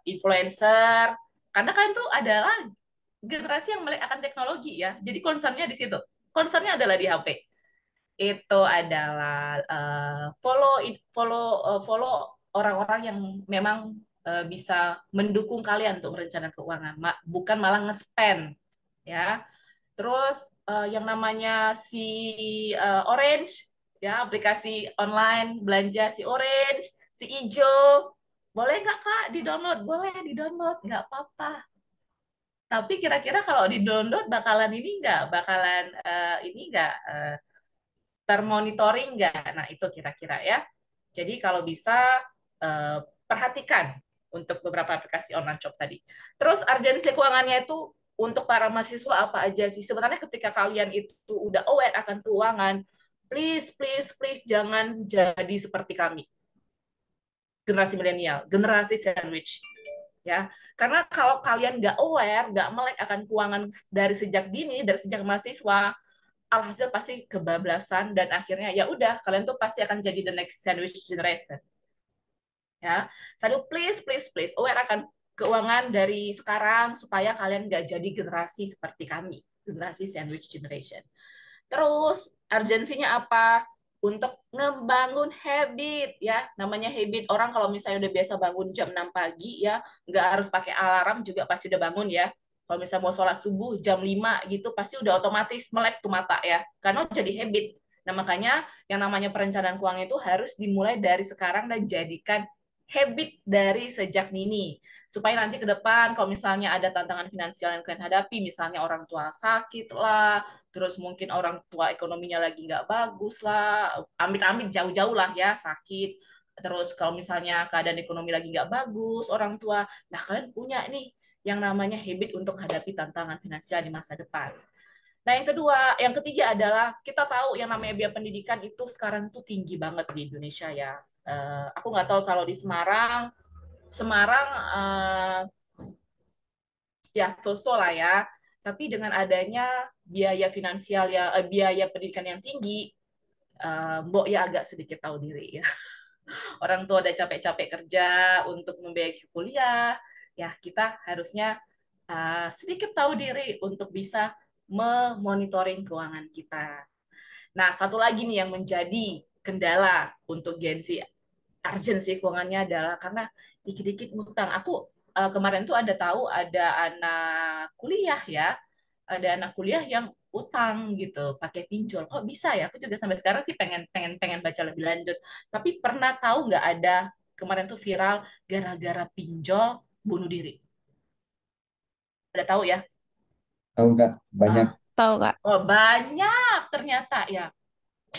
influencer, karena kan itu adalah generasi yang melek akan teknologi ya. Jadi concernnya di situ. Concernnya adalah di HP. Itu adalah follow follow follow orang-orang yang memang bisa mendukung kalian untuk merencanakan keuangan, bukan malah nge-spend ya. Terus yang namanya si Orange ya, aplikasi online belanja si Orange, si Ijo, boleh nggak Kak di-download? Boleh di-download, nggak apa-apa. Tapi kira-kira kalau di-download bakalan ini nggak, bakalan ini nggak termonitoring nggak? Nah itu kira-kira ya. Jadi kalau bisa perhatikan untuk beberapa aplikasi online shop tadi. Terus urgensi keuangannya itu untuk para mahasiswa apa aja sih? Sebenarnya ketika kalian itu udah aware akan keuangan, please, please, please jangan jadi seperti kami. Generasi milenial, generasi sandwich. Ya, karena kalau kalian nggak aware, nggak melek akan keuangan dari sejak dini, dari sejak mahasiswa, alhasil pasti kebablasan dan akhirnya ya udah kalian tuh pasti akan jadi the next sandwich generation. Ya, selalu please, please, please aware akan keuangan dari sekarang supaya kalian nggak jadi generasi seperti kami, generasi sandwich generation. Terus urgensinya apa? Untuk ngebangun habit ya, namanya habit. Orang kalau misalnya udah biasa bangun jam 6 pagi ya, nggak harus pakai alarm juga pasti udah bangun ya. Kalau misalnya mau sholat subuh jam 5 gitu pasti udah otomatis melek tuh mata ya, karena jadi habit. Nah, makanya yang namanya perencanaan keuangan itu harus dimulai dari sekarang dan jadikan habit dari sejak dini supaya nanti ke depan kalau misalnya ada tantangan finansial yang kalian hadapi, misalnya orang tua sakit lah, terus mungkin orang tua ekonominya lagi nggak bagus lah, amit-amit jauh-jauh lah ya sakit, terus kalau misalnya keadaan ekonomi lagi nggak bagus orang tua, nah kalian punya nih yang namanya habit untuk hadapi tantangan finansial di masa depan. Nah, yang kedua, yang ketiga adalah kita tahu yang namanya biaya pendidikan itu sekarang tuh tinggi banget di Indonesia ya. Aku nggak tahu kalau di Semarang, Semarang ya so-so lah ya. Tapi dengan adanya biaya finansial ya, biaya pendidikan yang tinggi, Mbok ya agak sedikit tahu diri ya. Orang tua udah capek-capek kerja untuk membiayai kuliah, ya kita harusnya sedikit tahu diri untuk bisa memonitoring keuangan kita. Nah, satu lagi nih yang menjadi kendala untuk Gen Z urgensi keuangannya adalah karena dikit-dikit ngutang. Aku kemarin tuh ada tahu ada anak kuliah ya, ada anak kuliah yang utang gitu, pakai pinjol. Kok bisa ya? Aku juga sampai sekarang sih pengen pengen pengen baca lebih lanjut. Tapi pernah tahu nggak ada kemarin tuh viral gara-gara pinjol bunuh diri? Ada tahu ya? Tahu nggak? Banyak. Ah, Tahu, Kak? oh banyak ternyata ya.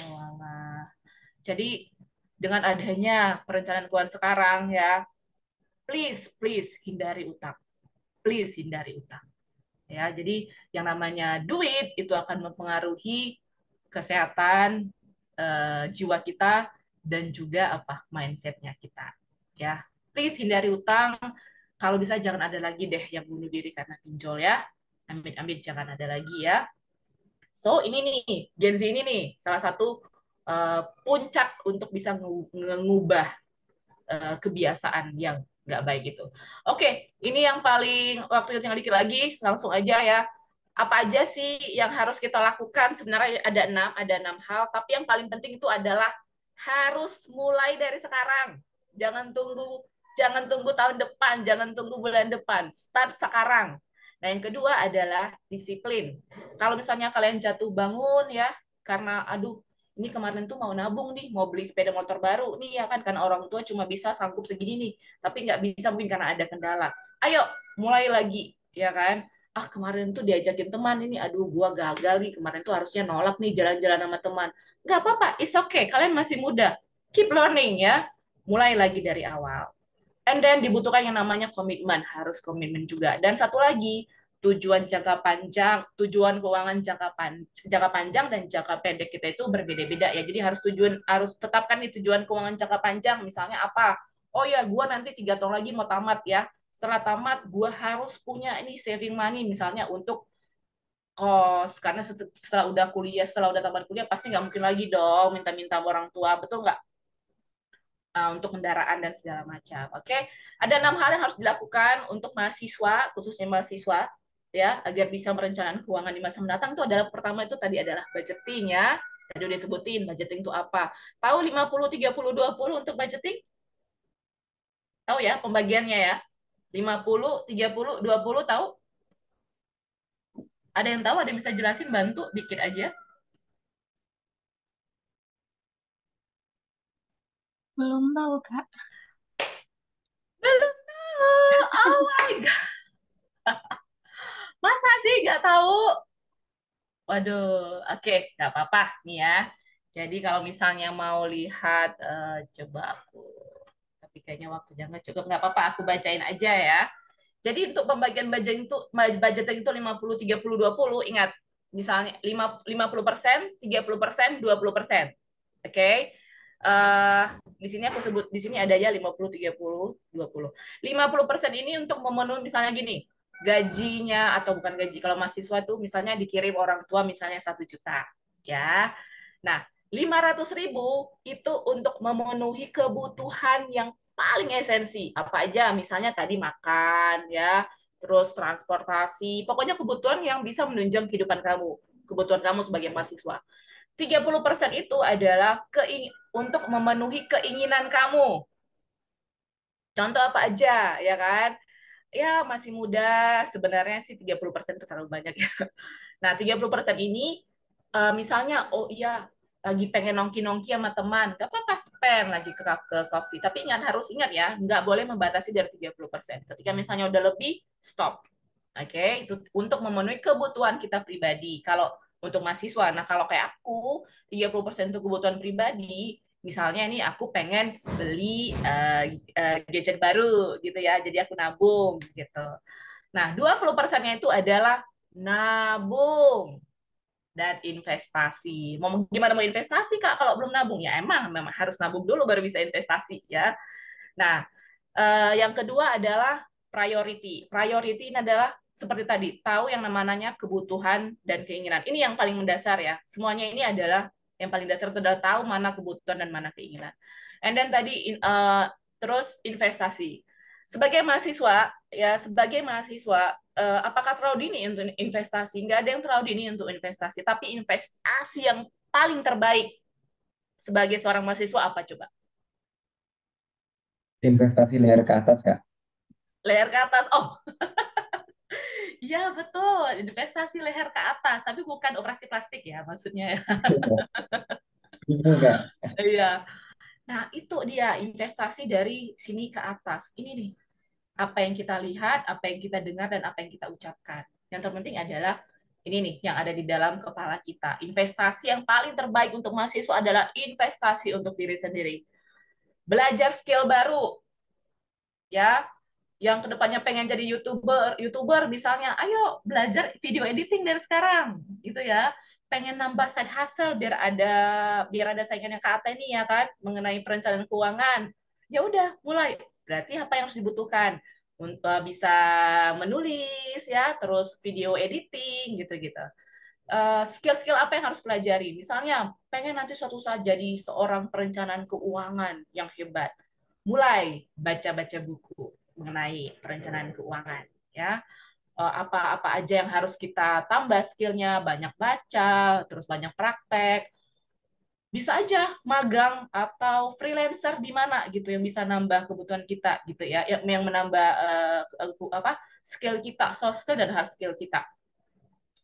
Oh, alah. Jadi dengan adanya perencanaan keuangan sekarang ya, please, please hindari utang. Please hindari utang. Ya, jadi yang namanya duit itu akan mempengaruhi kesehatan jiwa kita dan juga apa mindsetnya kita. Ya, please hindari utang. Kalau bisa jangan ada lagi deh yang bunuh diri karena pinjol ya. Amit-amit jangan ada lagi ya. So ini nih Gen Z ini nih salah satu puncak untuk bisa mengubah kebiasaan yang nggak baik itu. Oke, ini yang paling waktu tinggal dikit lagi, langsung aja ya. Apa aja sih yang harus kita lakukan? Sebenarnya ada enam hal, tapi yang paling penting itu adalah harus mulai dari sekarang. Jangan tunggu tahun depan, jangan tunggu bulan depan. Start sekarang. Nah, yang kedua adalah disiplin. Kalau misalnya kalian jatuh bangun ya, karena aduh ini kemarin tuh mau nabung nih, mau beli sepeda motor baru nih ya kan, karena orang tua cuma bisa sanggup segini nih, tapi nggak bisa mungkin karena ada kendala. Ayo, mulai lagi, ya kan? Ah kemarin tuh diajakin teman ini, aduh gua gagal nih, kemarin tuh harusnya nolak nih jalan-jalan sama teman. Nggak apa-apa, it's okay, kalian masih muda. Keep learning ya, mulai lagi dari awal. And then dibutuhkan yang namanya komitmen, harus komitmen juga. Dan satu lagi, tujuan jangka panjang, tujuan keuangan jangka panjang dan jangka pendek kita itu berbeda-beda ya. Jadi harus tetapkan nih tujuan keuangan jangka panjang. Misalnya apa? Oh ya, gua nanti 3 tahun lagi mau tamat ya. Setelah tamat, gua harus punya ini saving money misalnya untuk kos. Karena setelah udah kuliah, setelah udah tamat kuliah pasti nggak mungkin lagi dong minta-minta orang tua, betul nggak? Untuk kendaraan dan segala macam. Oke, ada 6 hal yang harus dilakukan untuk mahasiswa, khususnya mahasiswa, ya, agar bisa merencanakan keuangan di masa mendatang. Itu adalah pertama itu tadi adalah budgeting ya. Tadi udah disebutin budgeting itu apa. Tahu 50 30 20 untuk budgeting? Tahu ya pembagiannya ya? 50, 30, 20 tahu? Ada yang tahu? Ada yang bisa jelasin? Bantu dikit aja. Belum tahu, Kak. Belum tahu. Oh my God. Masa sih nggak tahu? Waduh, oke, nggak apa-apa nih ya. Jadi kalau misalnya mau lihat, coba aku, tapi kayaknya waktunya nggak cukup, nggak apa-apa, aku bacain aja ya. Jadi untuk pembagian budgeting itu 50, 30, 20, ingat, misalnya 50%, 30%, 20%. Oke. Eh, di sini aku sebut, di sini ada ya 50, 30, 20. 50% ini untuk memenuhi misalnya gini, gajinya atau bukan gaji, kalau mahasiswa tuh misalnya dikirim orang tua misalnya 1 juta. Ya. Nah, 500.000 itu untuk memenuhi kebutuhan yang paling esensi. Apa aja? Misalnya tadi makan, ya, terus transportasi, pokoknya kebutuhan yang bisa menunjang kehidupan kamu, kebutuhan kamu sebagai mahasiswa. 30% itu adalah untuk memenuhi keinginan kamu. Contoh apa aja, ya kan? Ya, masih muda, sebenarnya sih 30% itu terlalu banyak ya. Nah, 30% ini misalnya, oh iya, lagi pengen nongki-nongki sama teman, gak apa-apa spend lagi ke coffee. Tapi harus ingat ya, nggak boleh membatasi dari 30%. Ketika misalnya udah lebih, stop. Oke, itu untuk memenuhi kebutuhan kita pribadi. Kalau untuk mahasiswa, nah kalau kayak aku, 30% untuk kebutuhan pribadi, misalnya ini aku pengen beli gadget baru gitu ya, jadi aku nabung gitu. Nah, 20%-nya itu adalah nabung dan investasi. Gimana mau investasi, Kak, kalau belum nabung? Ya memang harus nabung dulu baru bisa investasi ya. Nah, yang kedua adalah priority. Priority ini adalah seperti tadi, tahu yang namanya kebutuhan dan keinginan. Ini yang paling mendasar ya. Semuanya ini adalah yang paling dasar itu adalah tahu mana kebutuhan dan mana keinginan. And then tadi terus investasi. Sebagai mahasiswa, ya sebagai mahasiswa, apakah terlalu dini untuk investasi? Nggak ada yang terlalu dini untuk investasi, tapi investasi yang paling terbaik sebagai seorang mahasiswa apa coba? Investasi leher ke atas, Kak. Leher ke atas. Oh, iya betul, investasi leher ke atas, tapi bukan operasi plastik ya maksudnya. Itu, Kak. Iya. Nah, itu dia investasi dari sini ke atas. Ini nih, apa yang kita lihat, apa yang kita dengar, dan apa yang kita ucapkan. Yang terpenting adalah ini nih, yang ada di dalam kepala kita. Investasi yang paling terbaik untuk mahasiswa adalah investasi untuk diri sendiri. Belajar skill baru, ya, yang kedepannya pengen jadi youtuber misalnya, ayo belajar video editing dari sekarang, gitu ya. Pengen nambah side hustle biar ada saingan yang kata ini ya kan, mengenai perencanaan keuangan. Ya udah, mulai. Berarti apa yang harus dibutuhkan? Untuk bisa menulis ya, terus video editing gitu-gitu. Skill-skill apa yang harus pelajari? Misalnya, pengen nanti suatu saat jadi seorang perencanaan keuangan yang hebat. Mulai baca-baca buku mengenai perencanaan keuangan, ya. Apa-apa aja yang harus kita tambah skillnya, banyak baca, terus banyak praktek. Bisa aja magang atau freelancer di mana gitu yang bisa nambah kebutuhan kita gitu ya, yang menambah apa skill kita, soft skill dan hard skill kita.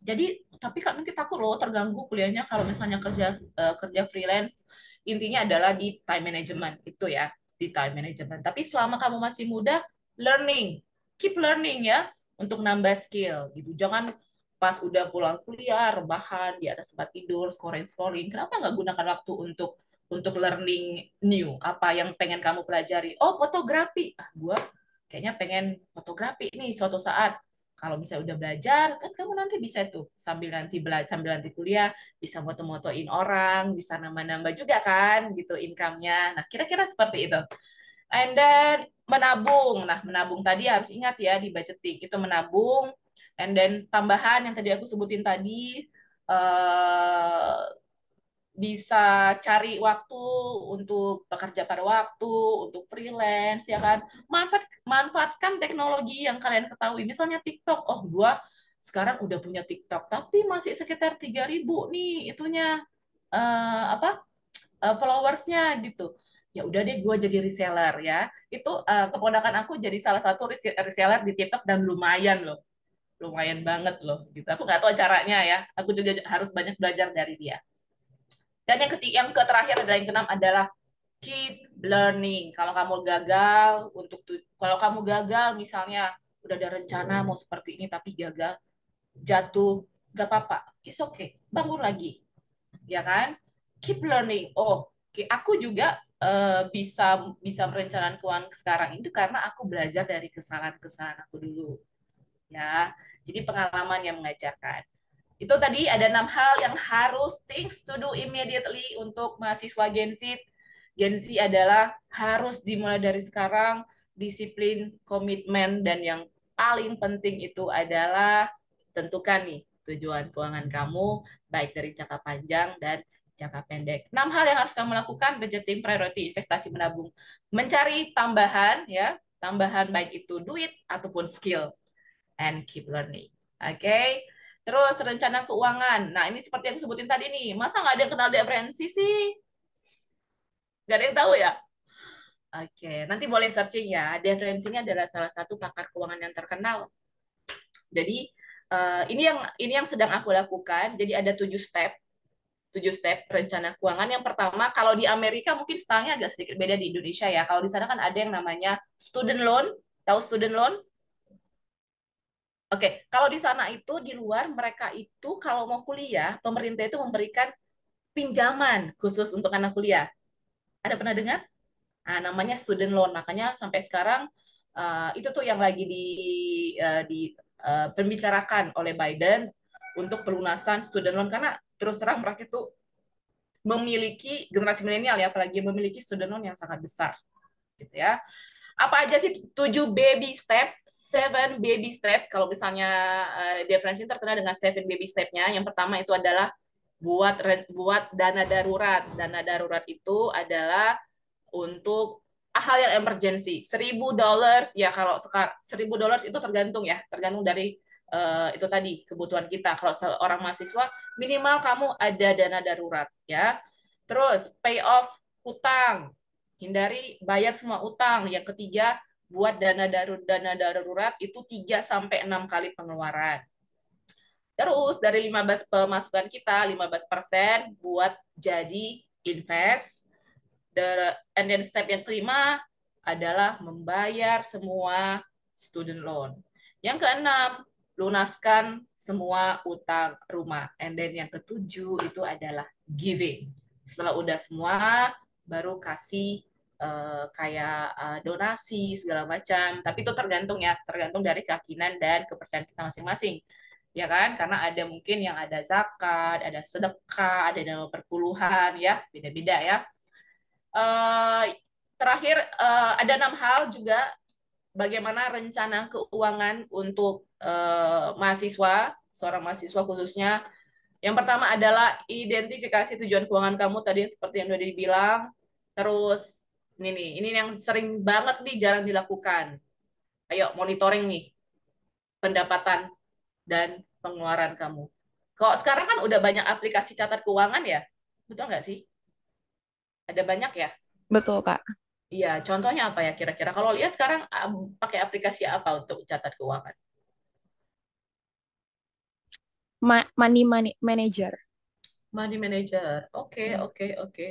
Jadi, tapi kadang kita takut loh terganggu kuliahnya kalau misalnya kerja freelance. Intinya adalah di time management itu ya, di time management. Tapi selama kamu masih muda, learning, keep learning ya untuk nambah skill gitu. Jangan pas udah pulang kuliah rebahan di atas tempat tidur scrolling. Kenapa nggak gunakan waktu untuk learning new? Apa yang pengen kamu pelajari? Oh, fotografi. Ah, gua kayaknya pengen fotografi nih suatu saat. Kalau misalnya udah belajar, kan kamu nanti bisa tuh sambil nanti kuliah bisa moto-motoin orang, bisa nambah-nambah juga kan gitu income-nya. Nah, kira-kira seperti itu. And then menabung. Nah, menabung tadi harus ingat ya di budgeting itu menabung. And then tambahan yang tadi aku sebutin tadi eh, bisa cari waktu untuk bekerja pada waktu, untuk freelance ya kan. Manfaatkan teknologi yang kalian ketahui. Misalnya TikTok. Oh, gua sekarang udah punya TikTok, tapi masih sekitar 3.000 nih itunya apa followersnya gitu. ya udah deh gue jadi reseller ya. Itu keponakan aku jadi salah satu reseller di TikTok dan lumayan loh, lumayan banget loh gitu. Aku nggak tahu caranya ya, aku juga harus banyak belajar dari dia. Dan yang ketiga, yang terakhir adalah yang keenam adalah keep learning. Kalau kamu gagal kalau kamu gagal misalnya udah ada rencana mau seperti ini tapi gagal, jatuh, nggak apa-apa, it's okay, bangun lagi, ya kan? Keep learning. Oh, aku juga bisa bisa merencanakan keuangan sekarang itu karena aku belajar dari kesalahan-kesalahan aku dulu, ya. Jadi pengalaman yang mengajarkan. Itu tadi ada 6 hal yang harus things to do immediately untuk mahasiswa Gen Z. Gen Z adalah harus dimulai dari sekarang, disiplin, komitmen, dan yang paling penting itu adalah tentukan nih tujuan keuangan kamu, baik dari jangka panjang dan jangka pendek. 6 hal yang harus kamu lakukan: budgeting, priority, investasi, menabung, mencari tambahan, ya, tambahan baik itu duit ataupun skill, and keep learning. Oke. Okay? Terus rencana keuangan. Nah, ini seperti yang sebutin tadi nih. Masa nggak ada yang kenal definisi sih? Nggak ada yang tahu ya? Oke, nanti boleh searching ya. Definisinya adalah salah satu pakar keuangan yang terkenal. Jadi ini yang sedang aku lakukan. Jadi ada 7 step, 7 step rencana keuangan. Yang pertama, kalau di Amerika mungkin stylenya agak sedikit beda di Indonesia ya. Kalau di sana kan ada yang namanya student loan. Tahu student loan? Oke, kalau di sana itu di luar mereka itu kalau mau kuliah, pemerintah itu memberikan pinjaman khusus untuk anak kuliah. Ada pernah dengar? Nah, namanya student loan. Makanya sampai sekarang itu tuh yang lagi pembicarakan oleh Biden untuk pelunasan student loan karena terus terang mereka itu memiliki generasi milenial ya, apalagi memiliki student loan yang sangat besar, gitu ya. Apa aja sih 7 baby step? Kalau misalnya Definisi terkenal dengan 7 baby step-nya. Yang pertama itu adalah buat dana darurat. Dana darurat itu adalah untuk hal yang emergency. $1.000 ya, kalau sekarang $1.000 itu tergantung ya, tergantung dari itu tadi kebutuhan kita. Kalau seorang mahasiswa minimal kamu ada dana darurat ya. Terus pay off hutang, hindari bayar semua utang. Yang ketiga, buat dana darurat itu 3 sampai 6 kali pengeluaran. Terus dari 15 pemasukan kita, 15% buat jadi invest. And then step yang kelima adalah membayar semua student loan. Yang keenam, lunaskan semua utang rumah. And then yang ketujuh itu adalah giving. Setelah udah semua, baru kasih kayak donasi segala macam. Tapi itu tergantung ya, tergantung dari keyakinan dan kepercayaan kita masing-masing. Ya kan? Karena ada mungkin yang ada zakat, ada sedekah, ada dana perpuluhan, ya, beda-beda ya. Terakhir ada 6 hal juga bagaimana rencana keuangan untuk mahasiswa, seorang mahasiswa khususnya. Yang pertama adalah identifikasi tujuan keuangan kamu tadi seperti yang udah dibilang. Terus ini yang sering banget nih jarang dilakukan. Ayo monitoring nih pendapatan dan pengeluaran kamu. Kok sekarang kan udah banyak aplikasi catat keuangan ya? Betul nggak sih? Ada banyak ya? Betul, Kak. Iya, contohnya apa ya kira-kira? Kalau lihat sekarang pakai aplikasi apa untuk catat keuangan? Money manager. Money Manager. Oke, Ya. oke, oke.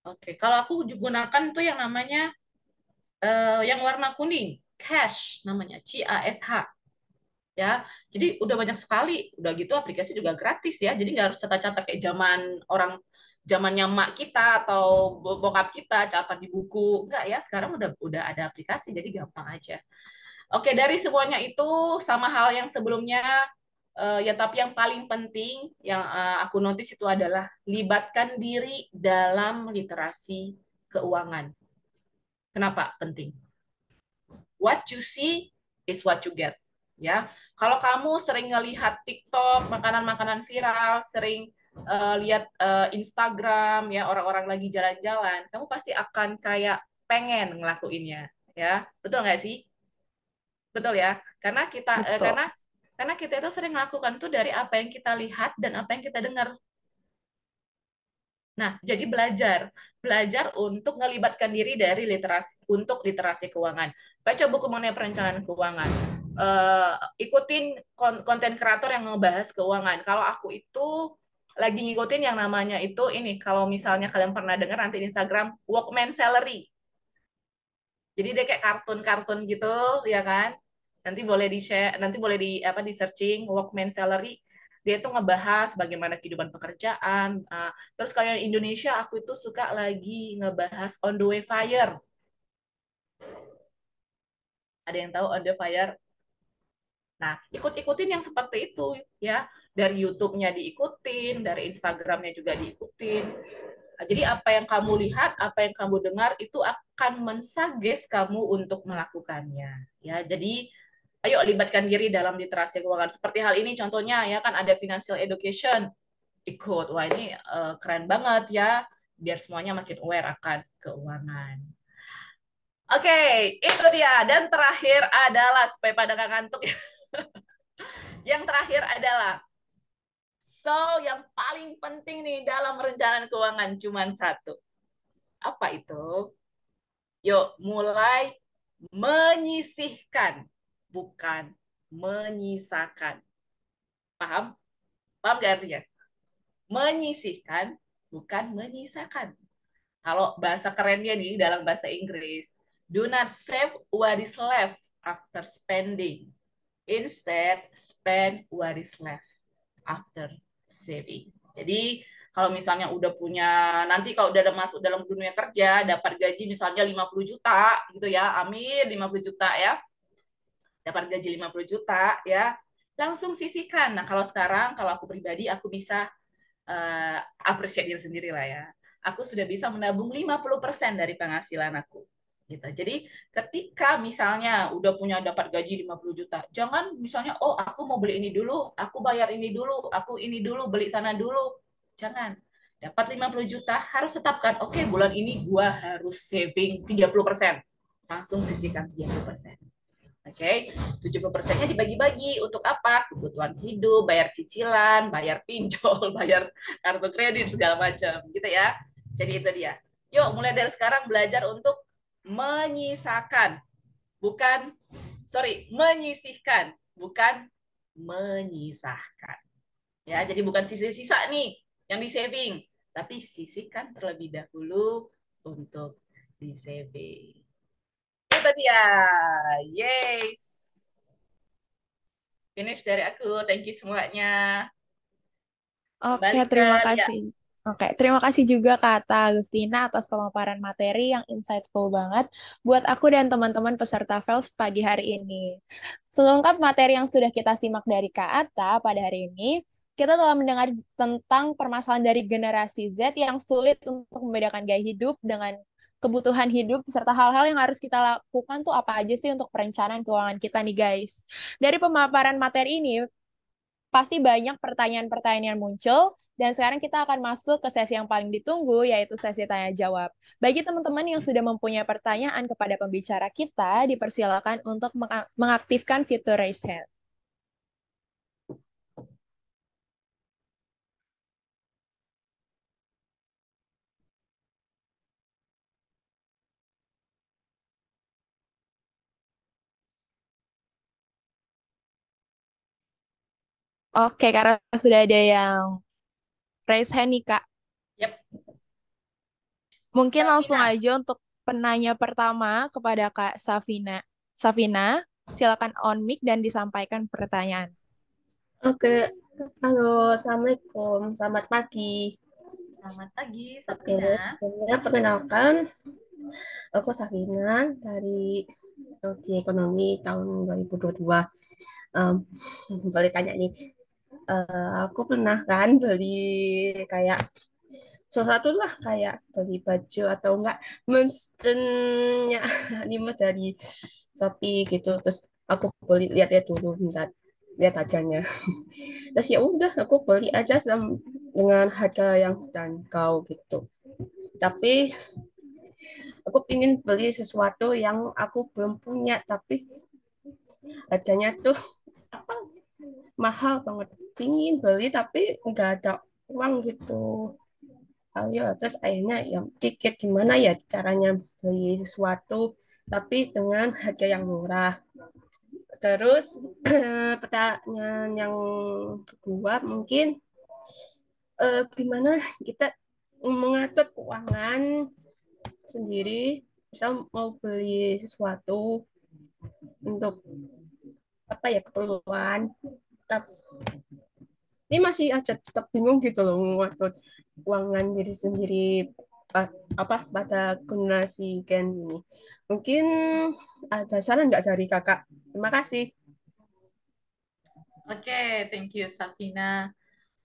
Oke, kalau aku gunakan tuh yang namanya yang warna kuning, Cash namanya, CASH. Ya, jadi udah banyak sekali. Udah gitu aplikasi juga gratis ya. Jadi nggak harus catat-catat kayak zamannya mak kita atau bokap kita catat di buku. Enggak ya, sekarang udah ada aplikasi jadi gampang aja. Oke, dari semuanya itu sama hal yang sebelumnya, ya tapi yang paling penting yang aku notice itu adalah libatkan diri dalam literasi keuangan. Kenapa penting? What you see is what you get. Ya, kalau kamu sering ngelihat TikTok, makanan-makanan viral, sering lihat Instagram, ya orang-orang lagi jalan-jalan, kamu pasti akan kayak pengen ngelakuinnya, ya, betul nggak sih? Betul ya, karena kita Betul. karena kita itu sering melakukan tuh dari apa yang kita lihat dan apa yang kita dengar. Nah, jadi belajar untuk ngelibatkan diri dari literasi keuangan. Baca buku mengenai perencanaan keuangan. Ikutin konten kreator yang ngebahas keuangan. Kalau aku itu lagi ngikutin yang namanya itu ini, kalau misalnya kalian pernah dengar nanti di Instagram, Walkman Salary. Jadi dia kayak kartun-kartun gitu, ya kan? Nanti boleh di-share, nanti boleh di searching Walkman Salary. Dia itu ngebahas bagaimana kehidupan pekerjaan. Terus kalau yang Indonesia, aku itu suka lagi ngebahas On the Way Fire. Ada yang tahu On the Fire? Nah, ikut-ikutin yang seperti itu ya. Dari YouTube-nya diikutin, dari Instagram-nya juga diikutin. Nah, jadi apa yang kamu lihat, apa yang kamu dengar itu akan mensuggest kamu untuk melakukannya. Ya, jadi ayo libatkan diri dalam literasi keuangan. Seperti hal ini contohnya ya kan ada financial education, ikut. Wah, ini keren banget ya, biar semuanya makin aware akan keuangan. Oke, itu dia. Dan terakhir adalah supaya pada nggak ngantuk. Yang terakhir adalah yang paling penting nih dalam perencanaan keuangan cuma satu. Apa itu? Yuk, mulai menyisihkan, bukan menyisakan. Paham? Paham gak artinya? Menyisihkan, bukan menyisakan. Kalau bahasa kerennya nih dalam bahasa Inggris, do not save what is left after spending. Instead, spend what is left after saving. Jadi, kalau misalnya udah punya, nanti kalau udah masuk dalam dunia kerja, dapat gaji misalnya 50 juta, gitu ya, amin 50 juta ya, dapat gaji 50 juta ya, langsung sisihkan. Nah, kalau sekarang, kalau aku pribadi, aku bisa appreciate diri sendiri lah ya. Aku sudah bisa menabung 50% dari penghasilan aku. Gitu. Jadi ketika misalnya udah punya dapat gaji 50 juta, jangan misalnya, oh aku mau beli ini dulu, aku bayar ini dulu, aku ini dulu, beli sana dulu. Jangan. Dapat 50 juta, harus tetapkan, oke bulan ini gua harus saving 30%. Langsung sisihkan 30%. Oke, 70%-nya dibagi-bagi untuk apa? Kebutuhan hidup, bayar cicilan, bayar pinjol, bayar kartu kredit segala macam, gitu ya. Jadi itu dia. Yuk, mulai dari sekarang belajar untuk menyisakan, bukan menyisihkan, bukan menyisahkan. Ya, jadi bukan sisa-sisa nih yang di saving, tapi sisihkan terlebih dahulu untuk di saving. Itu dia. Yes. Finish dari aku. Thank you semuanya. Oke, Kembali ke terima Lia. kasih. Oke, terima kasih juga Kak Ata Agustina atas pemaparan materi yang insightful banget buat aku dan teman-teman peserta FELS pagi hari ini. Selengkap materi yang sudah kita simak dari Kak Ata pada hari ini, kita telah mendengar tentang permasalahan dari generasi Z yang sulit untuk membedakan gaya hidup dengan kebutuhan hidup, serta hal-hal yang harus kita lakukan tuh apa aja sih untuk perencanaan keuangan kita nih guys. Dari pemaparan materi ini, pasti banyak pertanyaan-pertanyaan yang muncul, dan sekarang kita akan masuk ke sesi yang paling ditunggu, yaitu sesi tanya jawab. Bagi teman-teman yang sudah mempunyai pertanyaan kepada pembicara kita, dipersilakan untuk mengaktifkan fitur raise hand. Oke, karena sudah ada yang raise hand nih, Kak. Yep. Mungkin langsung Safina. aja untuk penanya pertama kepada Kak Safina. Safina, silakan on mic dan disampaikan pertanyaan. Oke, halo, Assalamualaikum, selamat pagi. Selamat pagi, Oke, Safina. sebelumnya perkenalkan, aku Safina dari Prodi Ekonomi tahun 2022. Boleh tanya nih, aku pernah kan beli kayak sesuatu lah kayak beli baju atau enggak merchant-nya anime dari Shopee gitu, terus aku beli lihat-lihat dulu, bentar, lihat harganya. Terus ya udah aku beli aja dengan harga yang terjangkau gitu. Tapi aku ingin beli sesuatu yang aku belum punya tapi harganya tuh apa mahal banget. Pingin beli tapi nggak ada uang gitu. ayo terus akhirnya ya pikir gimana ya caranya beli sesuatu tapi dengan harga yang murah. Terus pertanyaan yang kedua mungkin gimana kita mengatur keuangan sendiri, misal mau beli sesuatu untuk apa ya keperluan, tapi ini masih aja tetap bingung gitu loh mengatur keuangan diri sendiri apa pada generasi Gen ini. Mungkin ada saran nggak dari kakak? Terima kasih. Oke, thank you Safina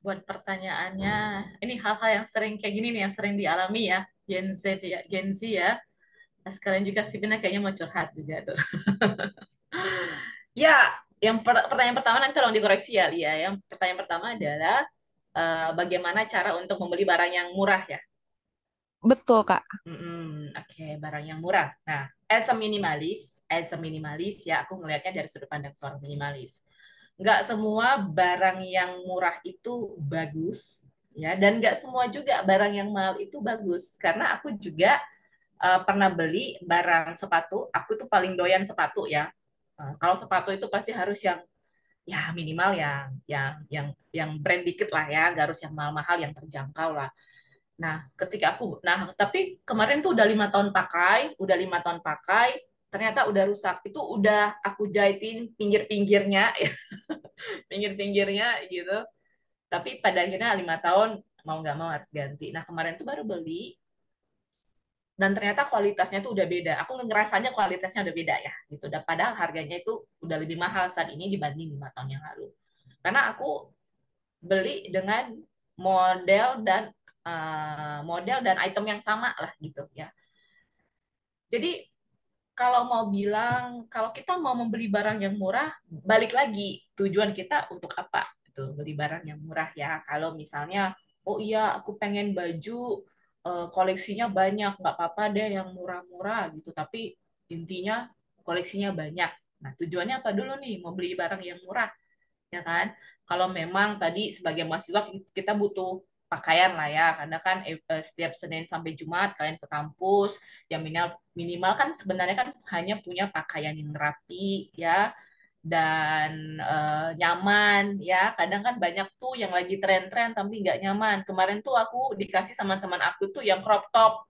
buat pertanyaannya. Ini hal-hal yang sering kayak gini nih, yang sering dialami ya, Gen Z ya. Nah, sekalian juga Safina kayaknya mau curhat juga tuh. Ya, yang pertanyaan pertama nanti tolong dikoreksi ya, Lia. Yang pertanyaan pertama adalah bagaimana cara untuk membeli barang yang murah ya. Betul, Kak. Oke, barang yang murah. Nah, as a minimalis ya, aku ngelihatnya dari sudut pandang seorang minimalis. Nggak semua barang yang murah itu bagus, ya, dan nggak semua juga barang yang mahal itu bagus. Karena aku juga pernah beli barang sepatu, aku tuh paling doyan sepatu ya. Kalau sepatu itu pasti harus yang ya minimal yang brand dikit lah ya, nggak harus yang mahal-mahal, yang terjangkau lah. Nah, tapi kemarin tuh udah 5 tahun pakai, ternyata udah rusak. Itu udah aku jahitin pinggir-pinggirnya, pinggir-pinggirnya gitu. Tapi pada akhirnya 5 tahun mau nggak mau harus ganti. Nah, kemarin tuh baru beli dan ternyata kualitasnya tuh udah beda. Aku ngerasanya kualitasnya udah beda ya, gitu. Dan padahal harganya itu udah lebih mahal saat ini dibanding 5 tahun yang lalu. Karena aku beli dengan model dan model dan item yang sama lah gitu ya. Jadi kalau mau bilang kalau kita mau membeli barang yang murah, balik lagi tujuan kita untuk apa? Itu beli barang yang murah ya. Kalau misalnya, oh iya aku pengen baju koleksinya banyak, nggak apa-apa deh yang murah-murah gitu. Tapi intinya koleksinya banyak. Nah tujuannya apa dulu nih? Mau beli barang yang murah ya kan? Kalau memang tadi sebagai mahasiswa kita butuh pakaian lah ya, karena kan setiap Senin sampai Jumat kalian ke kampus, yang minimal minimal kan sebenarnya kan hanya punya pakaian yang rapi ya dan nyaman ya. Kadang kan banyak tuh yang lagi tren-tren tapi nggak nyaman. Kemarin tuh aku dikasih sama teman aku tuh yang crop top,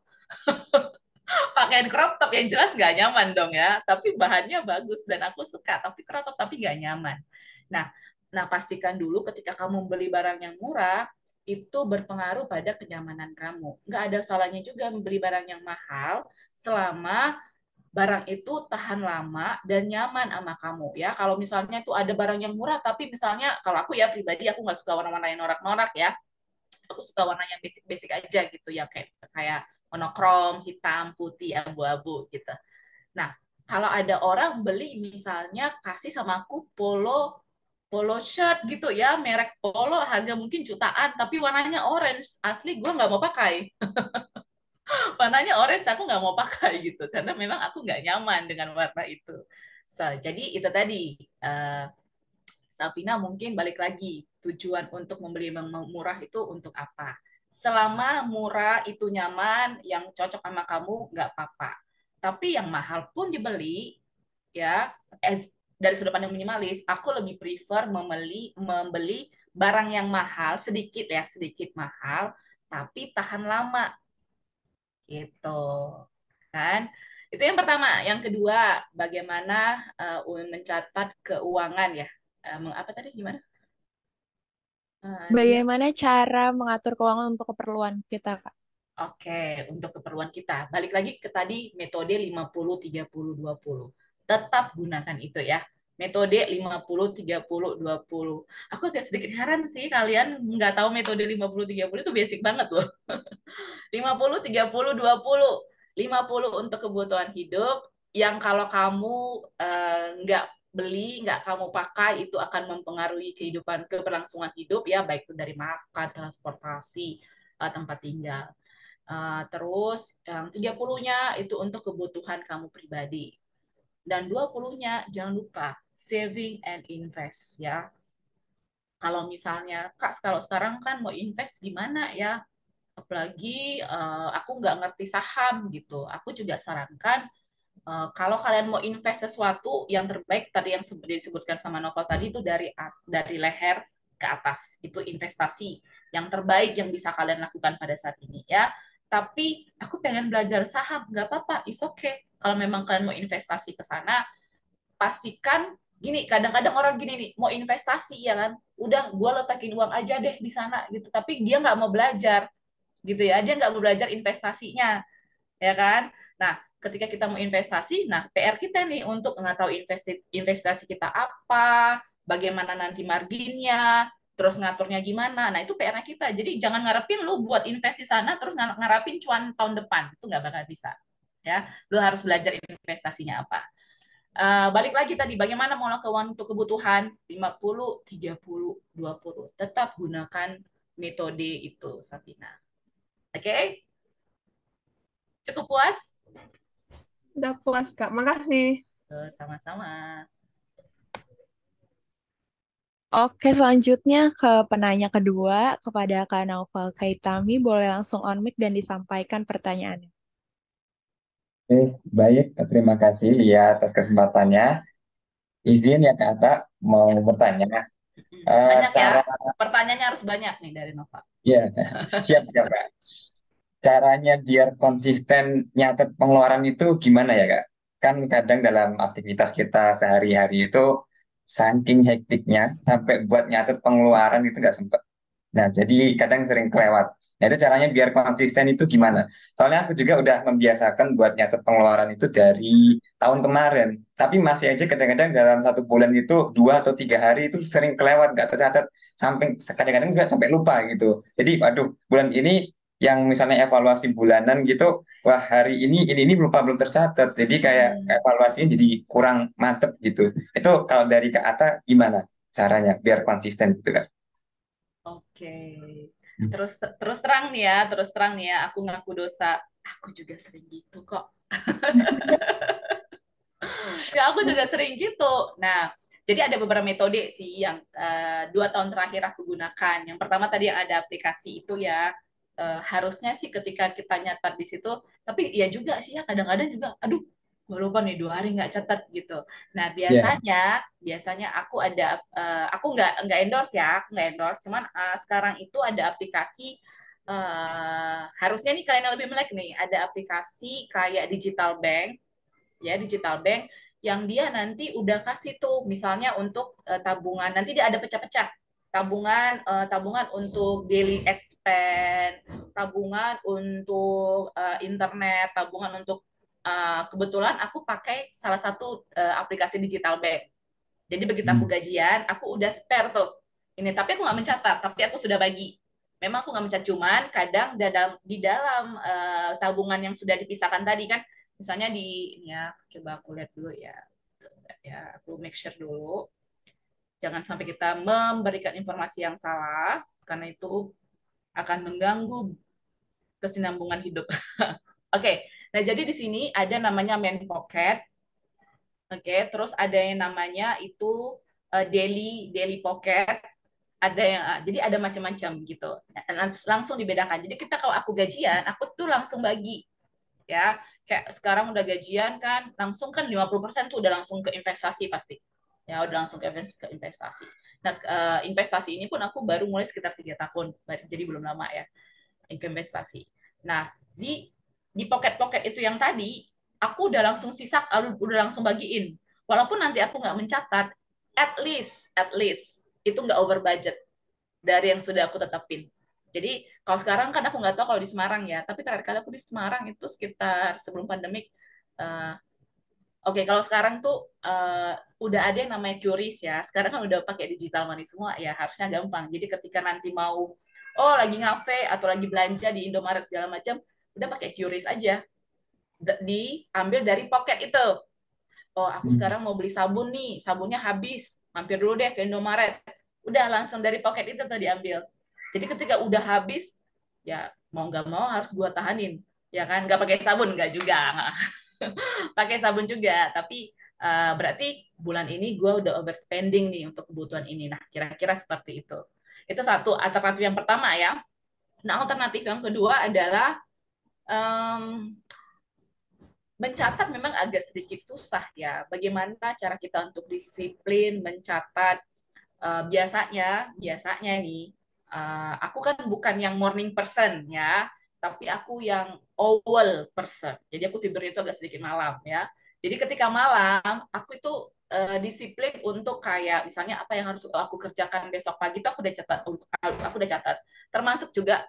pakaian crop top yang jelas nggak nyaman dong ya, tapi bahannya bagus dan aku suka, tapi crop top tapi nggak nyaman. Nah, nah pastikan dulu ketika kamu beli barang yang murah itu berpengaruh pada kenyamanan kamu. Nggak ada salahnya juga membeli barang yang mahal selama barang itu tahan lama dan nyaman sama kamu ya. Kalau misalnya itu ada barang yang murah tapi misalnya kalau aku ya pribadi aku nggak suka warna-warna yang norak-norak ya, aku suka warna yang basic-basic aja gitu ya, kayak kayak monokrom, hitam, putih, abu-abu gitu. Nah, kalau ada orang beli misalnya kasih sama aku polo polo shirt gitu ya, merek polo harga mungkin jutaan tapi warnanya orange, asli gue nggak mau pakai. Warnanya orange aku nggak mau pakai gitu karena memang aku nggak nyaman dengan warna itu. Jadi itu tadi Safina mungkin balik lagi tujuan untuk membeli yang murah itu untuk apa? Selama murah itu nyaman, yang cocok sama kamu nggak apa-apa. Tapi yang mahal pun dibeli ya, dari sudut pandang minimalis, aku lebih prefer membeli barang yang mahal sedikit ya, sedikit mahal, tapi tahan lama gitu kan. Itu yang pertama. Yang kedua, bagaimana mencatat keuangan ya. Apa tadi gimana? Dia Bagaimana cara mengatur keuangan untuk keperluan kita, Kak? Oke, untuk keperluan kita. Balik lagi ke tadi metode 50-30-20. Tetap gunakan itu ya. Metode 50-30-20. Aku agak sedikit heran sih kalian nggak tahu metode 50-30 itu basic banget loh. 50-30-20. 50 untuk kebutuhan hidup, yang kalau kamu nggak beli, nggak kamu pakai, itu akan mempengaruhi kehidupan, keberlangsungan hidup ya, baik itu dari makan, transportasi, tempat tinggal. Terus yang 30-nya itu untuk kebutuhan kamu pribadi. Dan 20-nya jangan lupa saving and invest ya. Kalau misalnya Kak, kalau sekarang kan mau invest gimana ya? apalagi aku nggak ngerti saham gitu. Aku juga sarankan kalau kalian mau invest sesuatu yang terbaik tadi yang disebutkan sama Novel tadi itu dari leher ke atas itu investasi yang terbaik yang bisa kalian lakukan pada saat ini ya. Tapi aku pengen belajar saham, nggak apa-apa, is okay. Kalau memang kalian mau investasi ke sana, pastikan gini. Kadang-kadang orang gini nih mau investasi ya kan, udah gue letakin uang aja deh di sana gitu. Tapi dia nggak mau belajar gitu ya, dia nggak mau belajar investasinya ya kan. Nah, ketika kita mau investasi, nah PR kita nih untuk mengetahui investasi kita apa, bagaimana nanti marginnya, terus ngaturnya gimana. Nah, itu PR-nya kita. Jadi jangan ngarepin lu buat invest di sana terus ngarepin cuan tahun depan. Itu nggak bakal bisa. Ya, lu harus belajar investasinya apa. Balik lagi tadi, bagaimana mengolah keuangan untuk kebutuhan 50, 30, 20. Tetap gunakan metode itu, Safina. Oke? Cukup puas? Udah puas, Kak. Makasih. Sama-sama. Oke, selanjutnya ke penanya kedua, kepada Kak Naufal Kaitami, boleh langsung on mic dan disampaikan pertanyaannya. Baik, terima kasih ya atas kesempatannya. Izin ya Kak Ata, mau Ya. bertanya. Banyak ya. Cara, Pertanyaannya harus banyak nih dari Nova. ya siap Kak. Caranya biar konsisten nyatet pengeluaran itu gimana ya Kak? Kan kadang dalam aktivitas kita sehari-hari itu saking hektiknya sampai buat nyatet pengeluaran itu nggak sempet. Nah, jadi kadang sering kelewat. Nah, itu caranya biar konsisten itu gimana? Soalnya aku juga udah membiasakan buat nyatet pengeluaran itu dari tahun kemarin. Tapi masih aja kadang-kadang dalam 1 bulan itu 2 atau 3 hari itu sering kelewat, nggak tercatat. Sampai kadang-kadang juga sampai lupa gitu. Jadi, aduh, bulan ini yang misalnya evaluasi bulanan gitu, wah hari ini lupa belum tercatat. Jadi kayak evaluasinya jadi kurang mantep gitu. Itu kalau dari Kak Ata gimana caranya biar konsisten gitu Kak? Oke. Terus terang nih ya, aku ngaku dosa. Aku juga sering gitu kok. Ya, aku juga sering gitu. Nah, jadi ada beberapa metode sih yang 2 tahun terakhir aku gunakan. Yang pertama tadi yang ada aplikasi itu ya, harusnya sih ketika kita nyatat di situ, tapi ya juga sih ya kadang-kadang juga, aduh, gue lupa nih 2 hari nggak catat gitu. Nah, Ya. biasanya aku nggak endorse ya, aku nggak endorse. Cuman sekarang itu ada aplikasi, harusnya nih kalian yang lebih melek nih, ada aplikasi kayak digital bank ya, digital bank yang dia nanti udah kasih tuh misalnya untuk tabungan, nanti dia ada pecah-pecah tabungan untuk daily expense, tabungan untuk internet, tabungan untuk kebetulan aku pakai salah satu aplikasi digital bank. Jadi begitu aku Hmm. gajian, aku udah spare tuh ini, tapi aku nggak mencatat, tapi aku sudah bagi. Memang aku nggak mencatat, cuman kadang di dalam tabungan yang sudah dipisahkan tadi kan, misalnya ini ya, coba aku lihat dulu ya, aku make sure dulu, jangan sampai kita memberikan informasi yang salah, karena itu akan mengganggu kesinambungan hidup. Oke, nah jadi di sini ada namanya main pocket. Oke, terus ada yang namanya itu daily daily pocket, ada yang jadi ada macam-macam gitu. Langsung dibedakan. Jadi kita kalau aku gajian, aku tuh langsung bagi ya. Kayak sekarang udah gajian kan, langsung kan 50% tuh udah langsung ke investasi pasti. Ya, udah langsung ke investasi. Nah, investasi ini pun aku baru mulai sekitar 3 tahun, jadi belum lama ya investasi. Nah, di pocket-pocket itu yang tadi, aku udah langsung udah langsung bagiin. Walaupun nanti aku nggak mencatat, at least itu nggak over budget dari yang sudah aku tetapin. Jadi kalau sekarang kan aku nggak tahu kalau di Semarang ya, tapi terakhir kali aku di Semarang itu sekitar sebelum pandemik. uh, Oke, kalau sekarang tuh udah ada yang namanya QRIS ya. Sekarang kan udah pakai digital money semua ya, harusnya gampang. Jadi ketika nanti mau, oh lagi ngafe atau lagi belanja di Indomaret segala macam, udah pakai QRIS aja. Diambil dari pocket itu. Oh, aku Hmm. sekarang mau beli sabun nih, sabunnya habis, mampir dulu deh ke Indomaret. Udah langsung dari pocket itu tuh diambil. Jadi ketika udah habis, ya mau nggak mau harus gua tahanin. Ya kan, nggak pakai sabun, nggak juga. Pakai sabun juga, tapi berarti bulan ini gue udah overspending nih untuk kebutuhan ini. Nah, kira-kira seperti itu. Itu satu alternatif yang pertama ya. Nah, alternatif yang kedua adalah em, mencatat memang agak sedikit susah ya. Bagaimana cara kita untuk disiplin mencatat? Biasanya nih, aku kan bukan yang morning person ya, tapi aku yang owl person. Jadi aku tidur itu agak sedikit malam ya. Jadi ketika malam, aku itu disiplin untuk kayak misalnya apa yang harus aku kerjakan besok pagi itu aku udah catat. Termasuk juga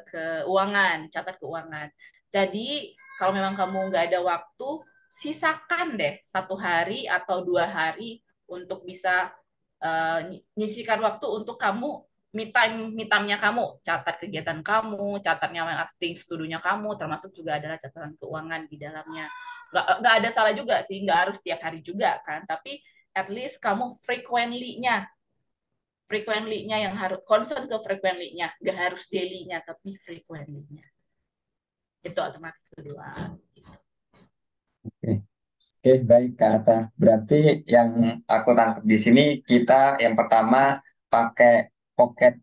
keuangan, catat keuangan. Jadi kalau memang kamu nggak ada waktu, sisakan deh 1 hari atau 2 hari untuk bisa nyisikan waktu untuk kamu me time-nya kamu, catat kegiatan kamu, catatnya yang things to-do-nya kamu, termasuk juga adalah catatan keuangan di dalamnya. Nggak ada salah juga sih, nggak harus tiap hari juga kan, tapi at least kamu frequently-nya yang harus concern ke frequently-nya, nggak harus daily-nya, tapi frequently-nya. Itu alternatif kedua. Oke. Oke, baik Kak Atta. Berarti yang aku tangkap di sini kita yang pertama pakai pocket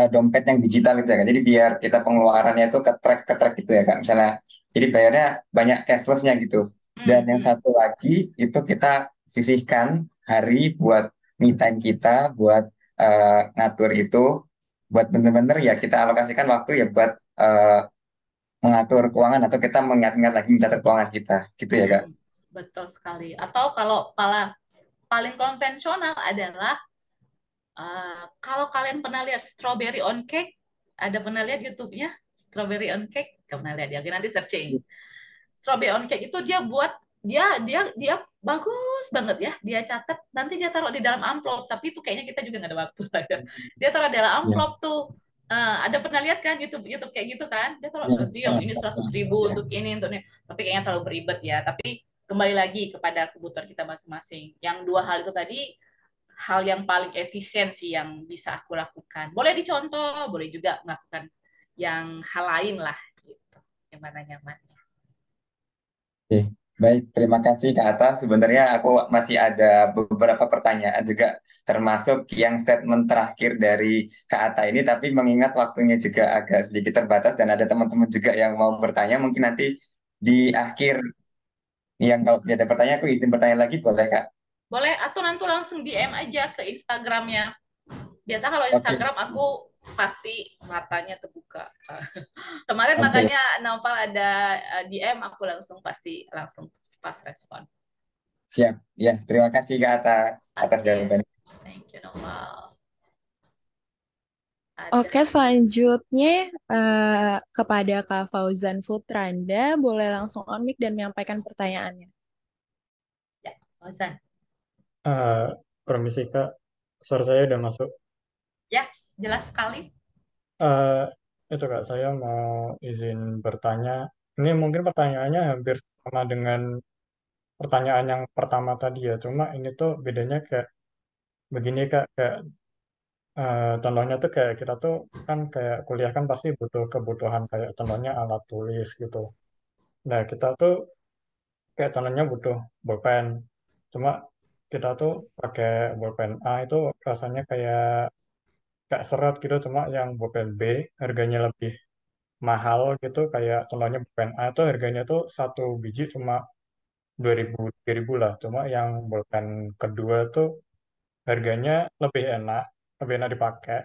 dompet yang digital itu ya Kak. Jadi biar kita pengeluarannya itu ke track gitu ya Kak. Misalnya, jadi bayarnya banyak cashless-nya gitu. Dan yang Hmm. satu lagi itu kita sisihkan hari buat me time kita, buat ngatur itu, buat bener-bener ya kita alokasikan waktu ya buat mengatur keuangan atau kita mengingat-ingat lagi mencatat keuangan kita. Gitu ya Kak. Betul sekali. Atau kalau paling konvensional adalah kalau kalian pernah lihat strawberry on cake, ada pernah lihat YouTube-nya strawberry on cake? Gak pernah lihat ya, oke, nanti searching. Strawberry on cake itu dia buat dia bagus banget ya. Dia catat, nanti dia taruh di dalam amplop. Tapi itu kayaknya kita juga nggak ada waktu lah ya. Dia taruh di dalam Ya, amplop tuh. Ada pernah lihat kan YouTube YouTube kayak gitu kan? Dia taruh ya, nanti yang ini 100.000 ya. untuk ini untuk ini. Tapi kayaknya terlalu beribet ya. Tapi kembali lagi kepada kebutuhan kita masing-masing. Yang dua hal itu tadi hal yang paling efisien sih yang bisa aku lakukan. Boleh dicontoh, boleh juga melakukan yang hal lain lah gitu. Yang mana nyamannya. Oke, baik. Terima kasih Kak Atta. Sebenarnya aku masih ada beberapa pertanyaan juga, termasuk yang statement terakhir dari Kak Atta ini, tapi mengingat waktunya juga agak sedikit terbatas dan ada teman-teman juga yang mau bertanya, mungkin nanti di akhir yang kalau tidak ada pertanyaan, aku izin bertanya lagi, boleh Kak? Boleh atau nanti langsung DM aja ke Instagramnya. Biasa kalau Oke, Instagram aku pasti matanya terbuka. Kemarin oke. makanya Naufal ada DM, aku langsung pas respon. Siap. Ya, terima kasih Kak Atta atas Oke, jawabannya. thank you Naufal. Oke, Ada selanjutnya kepada Kak Fauzan Putranda, boleh langsung on mic dan menyampaikan pertanyaannya. ya, Fauzan. Eh, Permisi Kak, suara saya udah masuk. Ya, jelas sekali. Eh, itu Kak, saya mau izin bertanya. Ini mungkin pertanyaannya hampir sama dengan pertanyaan yang pertama tadi ya. Cuma ini tuh bedanya kayak begini Kak, kayak contohnya tuh kayak kita tuh kan kayak kuliah kan pasti butuh kebutuhan kayak contohnya alat tulis gitu. Nah kita tuh kayak contohnya butuh bolpen. Cuma kita tuh pakai bolpen A itu rasanya kayak seret gitu, cuma yang pulpen B harganya lebih mahal gitu, kayak contohnya pulpen A tuh harganya tuh satu biji cuma 2.000 3.000 lah, cuma yang pulpen kedua tuh harganya lebih enak dipakai,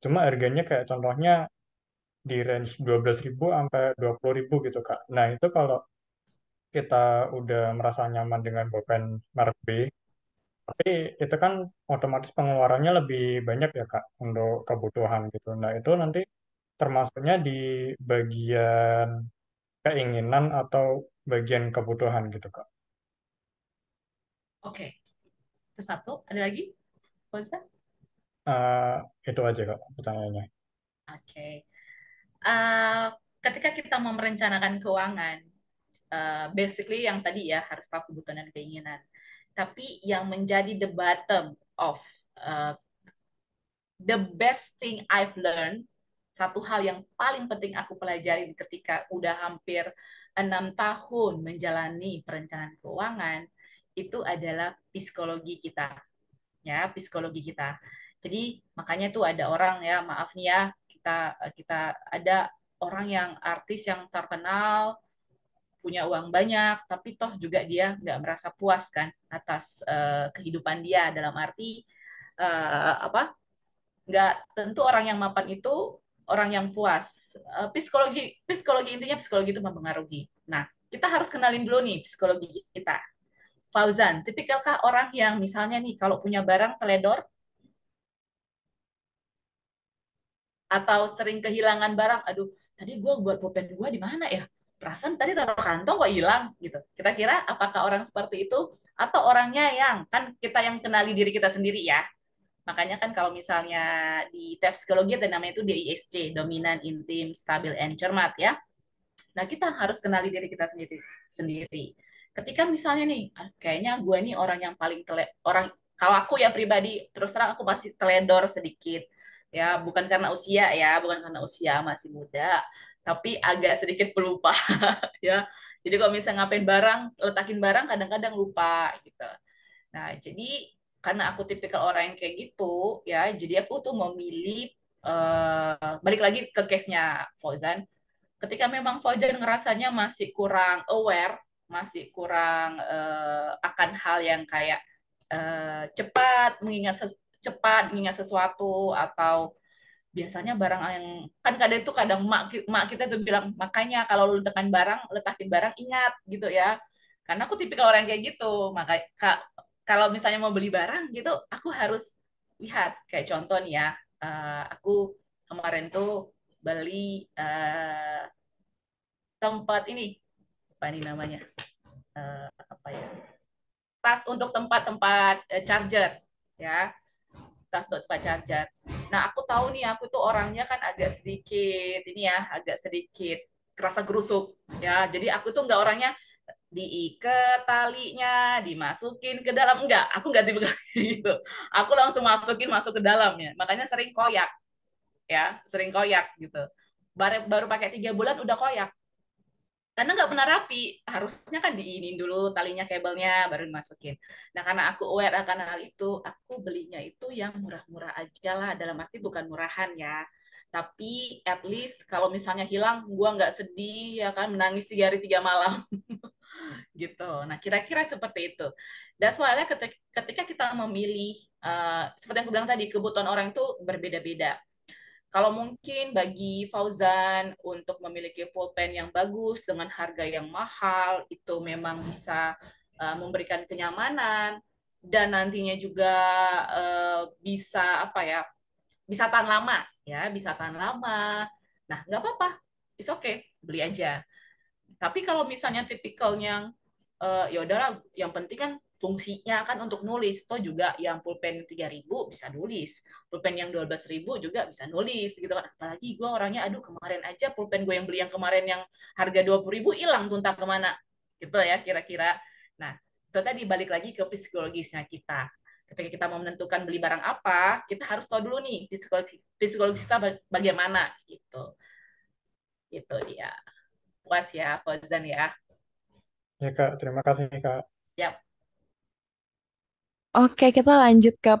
cuma harganya kayak contohnya di range 12.000 sampai 20.000 gitu Kak. Nah itu kalau kita udah merasa nyaman dengan pulpen merek B, tapi itu kan otomatis pengeluarannya lebih banyak ya Kak untuk kebutuhan gitu. Nah itu nanti termasuknya di bagian keinginan atau bagian kebutuhan gitu Kak. Oke, itu satu. Ada lagi, Fauzan? Eh, itu aja Kak pertanyaannya. Oke. Eh, Ketika kita mau merencanakan keuangan, basically yang tadi ya harus tahu kebutuhan dan keinginan. Tapi yang menjadi the bottom of uh, the best thing I've learned, satu hal yang paling penting aku pelajari ketika udah hampir 6 tahun menjalani perencanaan keuangan, itu adalah psikologi kita, ya psikologi kita. Jadi makanya tuh ada orang ya, maaf nih ya, kita ada orang yang artis yang terkenal, punya uang banyak, tapi toh juga dia nggak merasa puas kan atas kehidupan dia, dalam arti apa, nggak tentu orang yang mapan itu orang yang puas. Psikologi psikologi intinya psikologi itu mempengaruhi. Nah, kita harus kenalin dulu nih psikologi kita. Fauzan, tipikalkah orang yang misalnya nih kalau punya barang teledor atau sering kehilangan barang? Aduh, tadi gue buat pulpen gue di mana ya? Perasaan tadi taruh kantong kok hilang gitu. Kira-kira apakah orang seperti itu atau orangnya yang kan kita yang kenali diri kita sendiri ya? Makanya kan kalau misalnya di tes psikologi ada namanya itu DISC, dominan, intim, stabil, and cermat ya. Nah, kita harus kenali diri kita sendiri. Sendiri. Ketika misalnya nih, kayaknya gue nih orang yang paling orang kalau aku ya pribadi terus terang aku masih teledor sedikit. Ya, bukan karena usia ya, bukan karena usia masih muda, tapi agak sedikit pelupa ya. Jadi kalau misalnya ngapain barang, letakin barang kadang-kadang lupa gitu. Nah, jadi karena aku tipikal orang yang kayak gitu, ya, jadi aku tuh memilih balik lagi ke case-nya Fauzan. Ketika memang Fauzan ngerasanya masih kurang aware, masih kurang akan hal yang kayak cepat mengingat sesuatu, atau biasanya barang yang kan kadang itu kadang mak kita tuh bilang makanya kalau lu tekan barang letakin barang ingat gitu ya, karena aku tipikal orang kayak gitu. Maka kalau misalnya mau beli barang gitu aku harus lihat, kayak contoh nih ya, aku kemarin tuh beli tempat ini, apa ini namanya, apa ya, tas untuk tempat-tempat charger ya, tas untuk tempat charger. Nah, aku tahu nih, aku tuh orangnya kan agak sedikit ini ya, agak sedikit kerasa gerusuk ya. Jadi aku tuh nggak orangnya diikat talinya, dimasukin ke dalam, enggak. Aku nggak tipe kayak gitu. Aku langsung masuk ke dalamnya. Makanya sering koyak ya, sering koyak gitu. Baru pakai 3 bulan udah koyak. Karena nggak pernah rapi, harusnya kan diinin dulu talinya, kabelnya, baru dimasukin. Nah, karena aku aware akan hal itu, aku belinya itu yang murah-murah aja lah, dalam arti bukan murahan ya. Tapi at least kalau misalnya hilang, gua nggak sedih, ya kan, menangis 3 hari 3 malam. Gitu. Nah, kira-kira seperti itu. Dan soalnya ketika kita memilih, seperti yang aku bilang tadi, kebutuhan orang itu berbeda-beda. Kalau mungkin bagi Fauzan untuk memiliki pulpen yang bagus dengan harga yang mahal itu memang bisa memberikan kenyamanan, dan nantinya juga bisa apa ya, bisa tahan lama ya, bisa tahan lama. Nah, nggak apa-apa, it's okay, beli aja. Tapi kalau misalnya tipikalnya ya udahlah, yang penting kan fungsinya kan untuk nulis, toh juga yang pulpen 3.000 bisa nulis, pulpen yang 12.000 juga bisa nulis gitu kan. Apalagi gue orangnya, aduh kemarin aja pulpen gue yang beli yang kemarin yang harga 20.000 hilang tuh entah kemana gitu ya kira-kira. Nah, itu tadi balik lagi ke psikologisnya kita. Ketika kita mau menentukan beli barang apa, kita harus tahu dulu nih psikologis kita bagaimana gitu. Itu dia. Puas ya, Fauzan ya. Ya Kak, terima kasih Kak. Yap. Oke, kita lanjut ke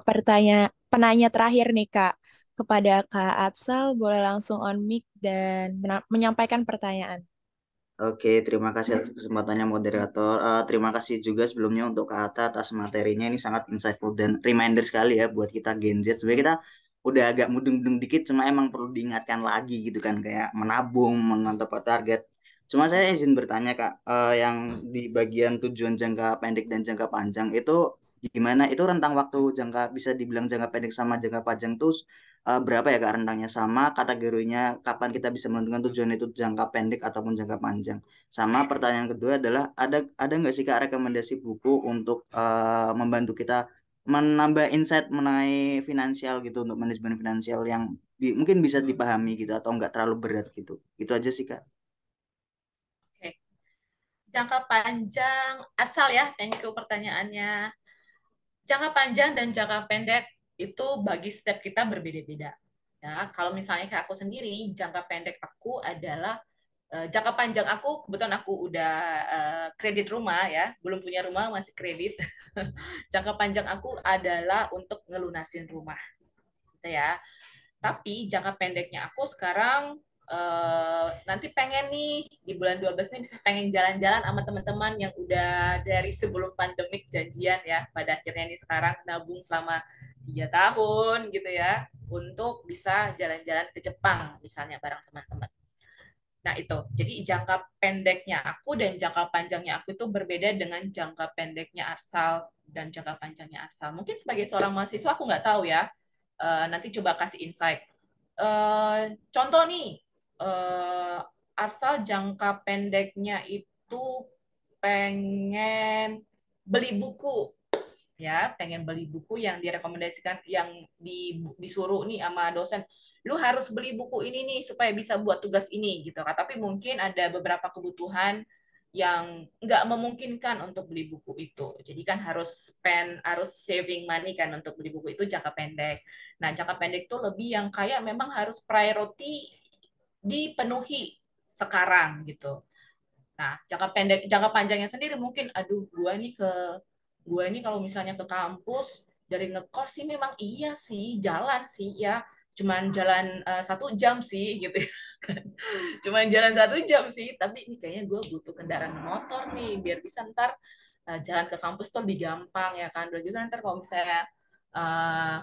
penanya terakhir nih, Kak. Kepada Kak Atsal, boleh langsung on mic dan menyampaikan pertanyaan. Oke, terima kasih atas kesempatannya moderator. Terima kasih juga sebelumnya untuk Kak Atta atas materinya, ini sangat insightful dan reminder sekali ya buat kita Gen Z. Sebenarnya kita udah agak mudeng-mudeng dikit, cuma emang perlu diingatkan lagi gitu kan, kayak menabung, menatap target. Cuma saya izin bertanya Kak, yang di bagian tujuan jangka pendek dan jangka panjang itu gimana? Itu rentang waktu jangka, bisa dibilang jangka pendek sama jangka panjang tuh berapa ya Kak rentangnya, sama kategorinya kapan kita bisa menentukan tujuan itu jangka pendek ataupun jangka panjang. Sama pertanyaan kedua adalah ada nggak sih Kak rekomendasi buku untuk membantu kita menambah insight mengenai finansial gitu, untuk manajemen finansial yang mungkin bisa dipahami gitu atau nggak terlalu berat gitu. Itu aja sih Kak. Oke. Jangka panjang, asal ya, thank you pertanyaannya. Jangka panjang dan jangka pendek itu bagi step kita berbeda-beda. Ya, kalau misalnya kayak aku sendiri, jangka pendek aku adalah jangka panjang aku, kebetulan aku udah kredit rumah ya, belum punya rumah masih kredit. Jangka panjang aku adalah untuk ngelunasin rumah, gitu ya. Tapi jangka pendeknya aku sekarang nanti pengen nih di bulan 12 nih bisa pengen jalan-jalan sama teman-teman yang udah dari sebelum pandemik janjian ya. Pada akhirnya nih sekarang nabung selama 3 tahun gitu ya untuk bisa jalan-jalan ke Jepang misalnya bareng teman-teman. Nah, itu. Jadi jangka pendeknya aku dan jangka panjangnya aku itu berbeda dengan jangka pendeknya Arsal dan jangka panjangnya Arsal. Mungkin sebagai seorang mahasiswa aku nggak tahu ya. Nanti coba kasih insight. Contoh nih, Arsal jangka pendeknya itu pengen beli buku ya, pengen beli buku yang direkomendasikan, yang disuruh nih sama dosen, lu harus beli buku ini nih supaya bisa buat tugas ini gitu kan. Tapi mungkin ada beberapa kebutuhan yang nggak memungkinkan untuk beli buku itu. Jadi kan harus spend, harus saving money kan untuk beli buku itu jangka pendek. Nah, jangka pendek itu lebih yang kayak memang harus priority dipenuhi sekarang gitu. Nah, jangka pendek, jangka panjangnya sendiri mungkin, aduh, gua ini kalau misalnya ke kampus dari ngekos sih memang iya sih, jalan sih ya, cuman jalan 1 jam sih gitu ya kan. Cuman jalan 1 jam sih, tapi ini kayaknya gue butuh kendaraan motor nih biar bisa ntar jalan ke kampus tuh lebih gampang ya kan. Udah gitu ntar kalau misalnya uh,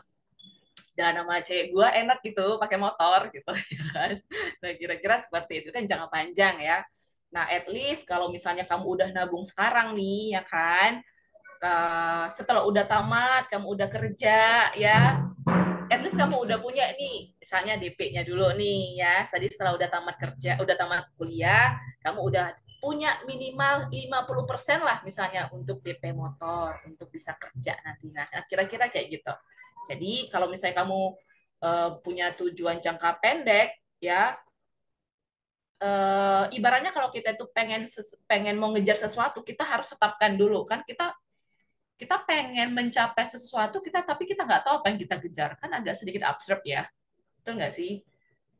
jalan sama cewek gue enak gitu pakai motor gitu ya kan. Nah, kira-kira seperti itu kan jangka panjang ya. Nah, at least kalau misalnya kamu udah nabung sekarang nih ya kan, setelah udah tamat, kamu udah kerja ya, at least kamu udah punya nih, misalnya DP-nya dulu nih ya. Tadi setelah udah tamat kerja, udah tamat kuliah, kamu udah punya minimal 50% lah misalnya untuk DP motor, untuk bisa kerja nanti. Nah, kira-kira kayak gitu. Jadi kalau misalnya kamu punya tujuan jangka pendek ya, ibaratnya kalau kita itu pengen mau ngejar sesuatu, kita harus tetapkan dulu kan, kita kita pengen mencapai sesuatu kita, tapi kita nggak tahu apa yang kita kejar, kan agak sedikit absurd ya, betul nggak sih,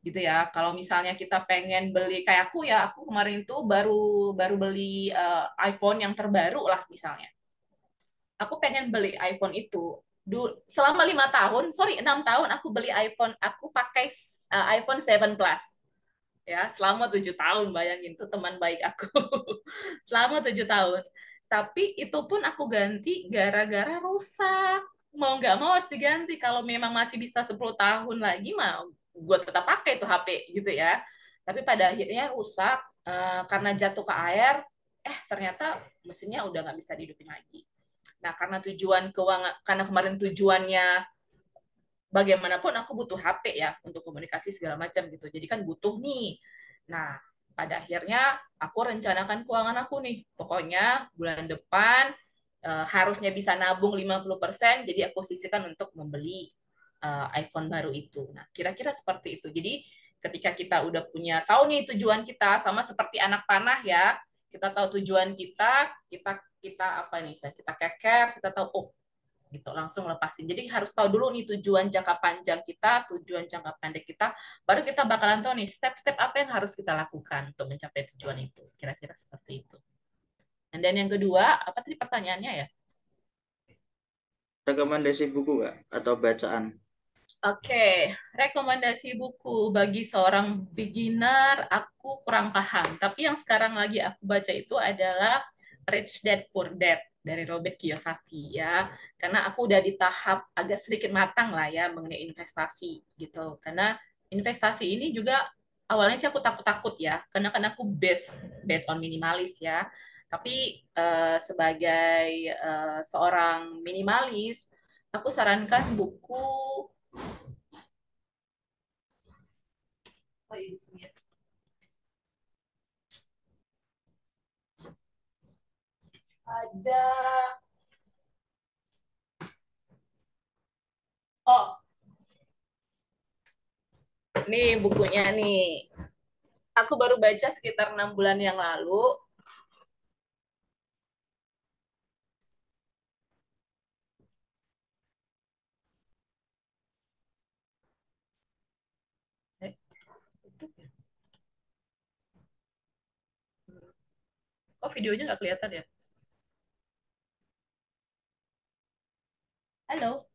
gitu ya. Kalau misalnya kita pengen beli, kayak aku ya, aku kemarin tuh baru baru beli iPhone yang terbaru lah misalnya. Aku pengen beli iPhone itu selama 5 tahun, sorry 6 tahun aku beli iPhone, aku pakai iPhone 7 Plus ya selama 7 tahun. Bayangin tuh teman baik aku selama 7 tahun. Tapi itu pun aku ganti gara-gara rusak. Mau nggak mau harus diganti. Kalau memang masih bisa 10 tahun lagi mah gue tetap pakai tuh HP gitu ya. Tapi pada akhirnya rusak karena jatuh ke air. Ternyata mesinnya udah nggak bisa dihidupin lagi. Nah, karena tujuan keuangan, karena kemarin tujuannya bagaimanapun aku butuh HP ya untuk komunikasi segala macam gitu. Jadi kan butuh nih. Nah, pada akhirnya aku rencanakan keuangan aku nih. Pokoknya bulan depan harusnya bisa nabung 50%, jadi aku sisihkan untuk membeli iPhone baru itu. Nah, kira-kira seperti itu. Jadi ketika kita udah punya tahu nih tujuan kita, sama seperti anak panah ya. Kita tahu tujuan kita, kita apa nih? Kita keker, kita tahu oh gitu, langsung lepasin. Jadi harus tahu dulu nih tujuan jangka panjang kita, tujuan jangka pendek kita, baru kita bakalan tahu nih step-step apa yang harus kita lakukan untuk mencapai tujuan itu. Kira-kira seperti itu. Dan yang kedua, apa tadi pertanyaannya ya? Rekomendasi buku nggak atau bacaan? Oke, rekomendasi buku bagi seorang beginner, aku kurang paham. Tapi yang sekarang lagi aku baca itu adalah Rich Dad Poor Dad dari Robert Kiyosaki ya. Karena aku udah di tahap agak sedikit matang lah ya mengenai investasi gitu. Karena investasi ini juga awalnya sih aku takut-takut ya, karena aku based on minimalis ya. Tapi sebagai seorang minimalis, aku sarankan buku. Oh, iya, di sini ya. Ada. Oh, nih bukunya nih. Aku baru baca sekitar 6 bulan yang lalu. Itu ya. Kok videonya nggak kelihatan ya? Halo.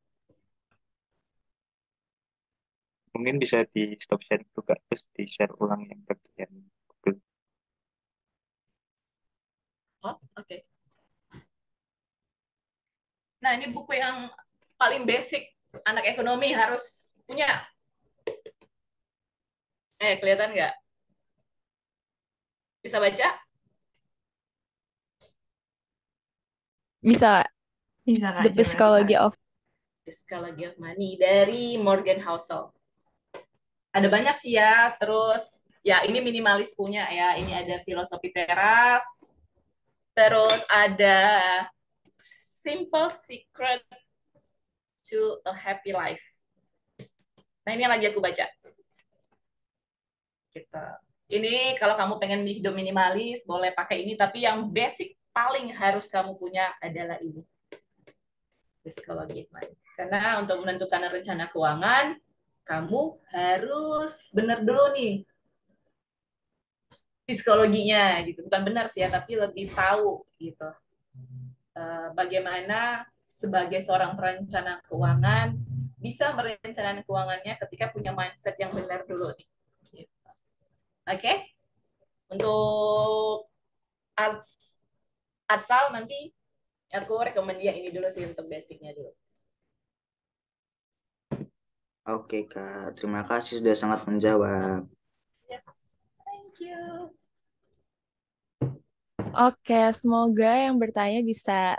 Mungkin bisa di stop share juga, terus di share ulang yang bagian Google. Oh, oke. Nah, ini buku yang paling basic anak ekonomi harus punya. Kelihatan nggak? Bisa baca? Bisa, Bisa Kak, The coba. Psychology of Psychology of Money dari Morgan Housel. Ada banyak sih ya, terus ya ini minimalis punya ya, ini ada filosofi teras, terus ada Simple Secret to a Happy Life. Nah, ini yang lagi aku baca. Gitu. Ini kalau kamu pengen hidup minimalis, boleh pakai ini, tapi yang basic paling harus kamu punya adalah ini. Psikologi money. Karena untuk menentukan rencana keuangan, kamu harus benar dulu nih psikologinya gitu. Bukan benar sih ya, tapi lebih tahu gitu. Bagaimana sebagai seorang perencana keuangan bisa merencanakan keuangannya ketika punya mindset yang benar dulu nih. Gitu. Oke? Untuk Arsal nanti aku rekomend dia ini dulu sih untuk basicnya dulu. Oke, Kak. Terima kasih sudah sangat menjawab. Yes, thank you. Oke, semoga yang bertanya bisa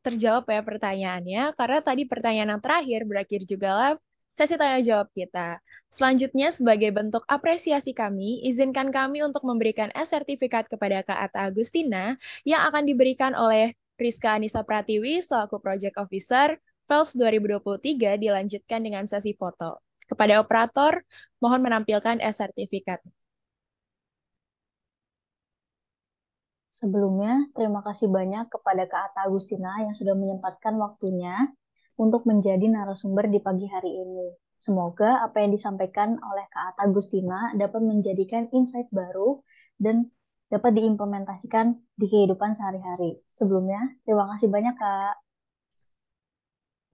terjawab ya pertanyaannya, karena tadi pertanyaan yang terakhir berakhir juga lah sesi tanya jawab kita. Selanjutnya, sebagai bentuk apresiasi kami, izinkan kami untuk memberikan sertifikat kepada Kak Atta Agustina yang akan diberikan oleh Rizka Anissa Pratiwi selaku Project Officer FELS 2023 dilanjutkan dengan sesi foto. Kepada operator, mohon menampilkan sertifikat. Sebelumnya, terima kasih banyak kepada Kak Atta Agustina yang sudah menyempatkan waktunya untuk menjadi narasumber di pagi hari ini. Semoga apa yang disampaikan oleh Kak Atta Agustina dapat menjadikan insight baru dan dapat diimplementasikan di kehidupan sehari-hari. Sebelumnya, terima kasih banyak, Kak.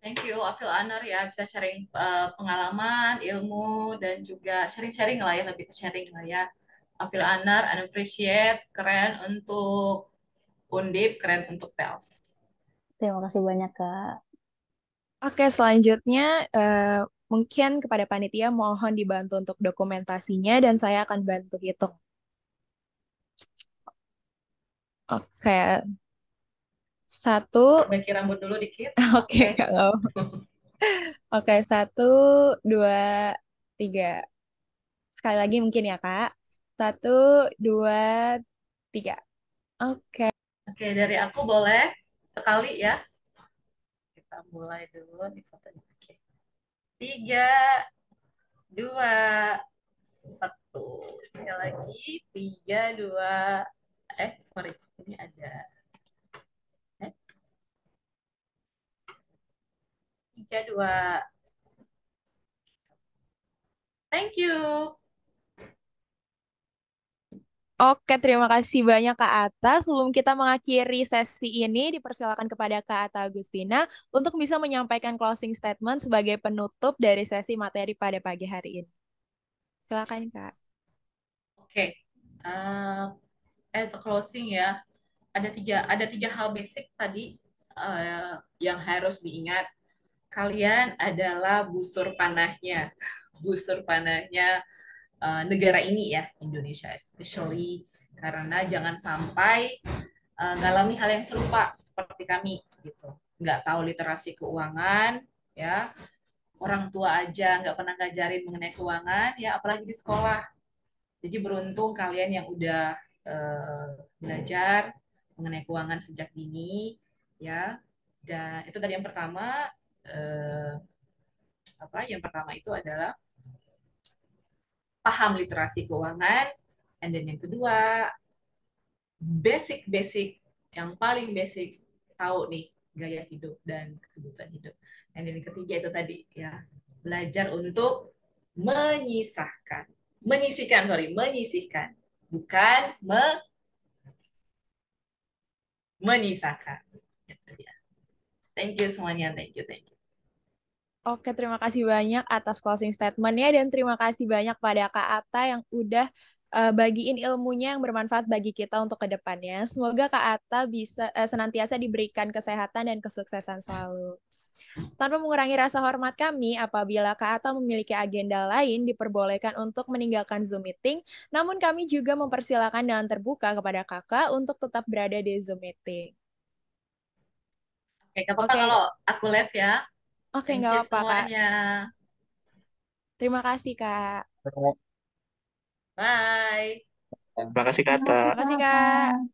Thank you, I feel honor ya bisa sharing pengalaman, ilmu, dan juga sharing-sharing lah ya, lebih ke sharing lah ya. I feel honor and appreciate, keren untuk Undip, keren untuk FELS. Terima kasih banyak, Kak. Oke, selanjutnya mungkin kepada panitia mohon dibantu untuk dokumentasinya dan saya akan bantu hitung. Oke, satu. Perbaiki rambut dulu dikit. Oke, Kak. Oke, 1, 2, 3. Sekali lagi mungkin ya, Kak. 1, 2, 3. Oke. Oke, dari aku boleh sekali ya. Kita mulai dulu di fotonya. Oke. 3, 2, 1. Sekali lagi. 3, 2. Sorry. Ini ada. 3, 2. Thank you. Oke, terima kasih banyak Kak Atta. Sebelum kita mengakhiri sesi ini, dipersilakan kepada Kak Atta Agustina untuk bisa menyampaikan closing statement sebagai penutup dari sesi materi pada pagi hari ini. Silakan, Kak. Oke. As a closing ya, ada tiga hal basic tadi yang harus diingat. Kalian adalah busur panahnya negara ini ya, Indonesia especially, karena jangan sampai ngalami hal yang serupa seperti kami gitu, nggak tahu literasi keuangan ya, orang tua aja nggak pernah ngajarin mengenai keuangan ya, apalagi di sekolah. Jadi beruntung kalian yang udah belajar mengenai keuangan sejak dini ya. Dan itu tadi yang pertama. Yang pertama itu adalah paham literasi keuangan, and then yang kedua basic yang paling basic, tahu nih gaya hidup dan kebutuhan hidup, and then yang ketiga itu tadi ya, belajar untuk menyisihkan, bukan menyisakan. Thank you semuanya, thank you. Oke, terima kasih banyak atas closing statement-nya dan terima kasih banyak pada Kak Ata yang udah bagiin ilmunya yang bermanfaat bagi kita untuk ke depannya. Semoga Kak Ata bisa senantiasa diberikan kesehatan dan kesuksesan selalu. Tanpa mengurangi rasa hormat kami, apabila Kak Ata memiliki agenda lain, diperbolehkan untuk meninggalkan Zoom meeting, namun kami juga mempersilakan dengan terbuka kepada Kakak untuk tetap berada di Zoom meeting. Oke, gak apa-apa Oke, kalau aku live ya. oke, Thank nggak you apa-apa, Kak. semuanya. Terima kasih, Kak. Bye. Terima kasih Terima Kata. kasih Terima kasih, Kak Kak. Ata.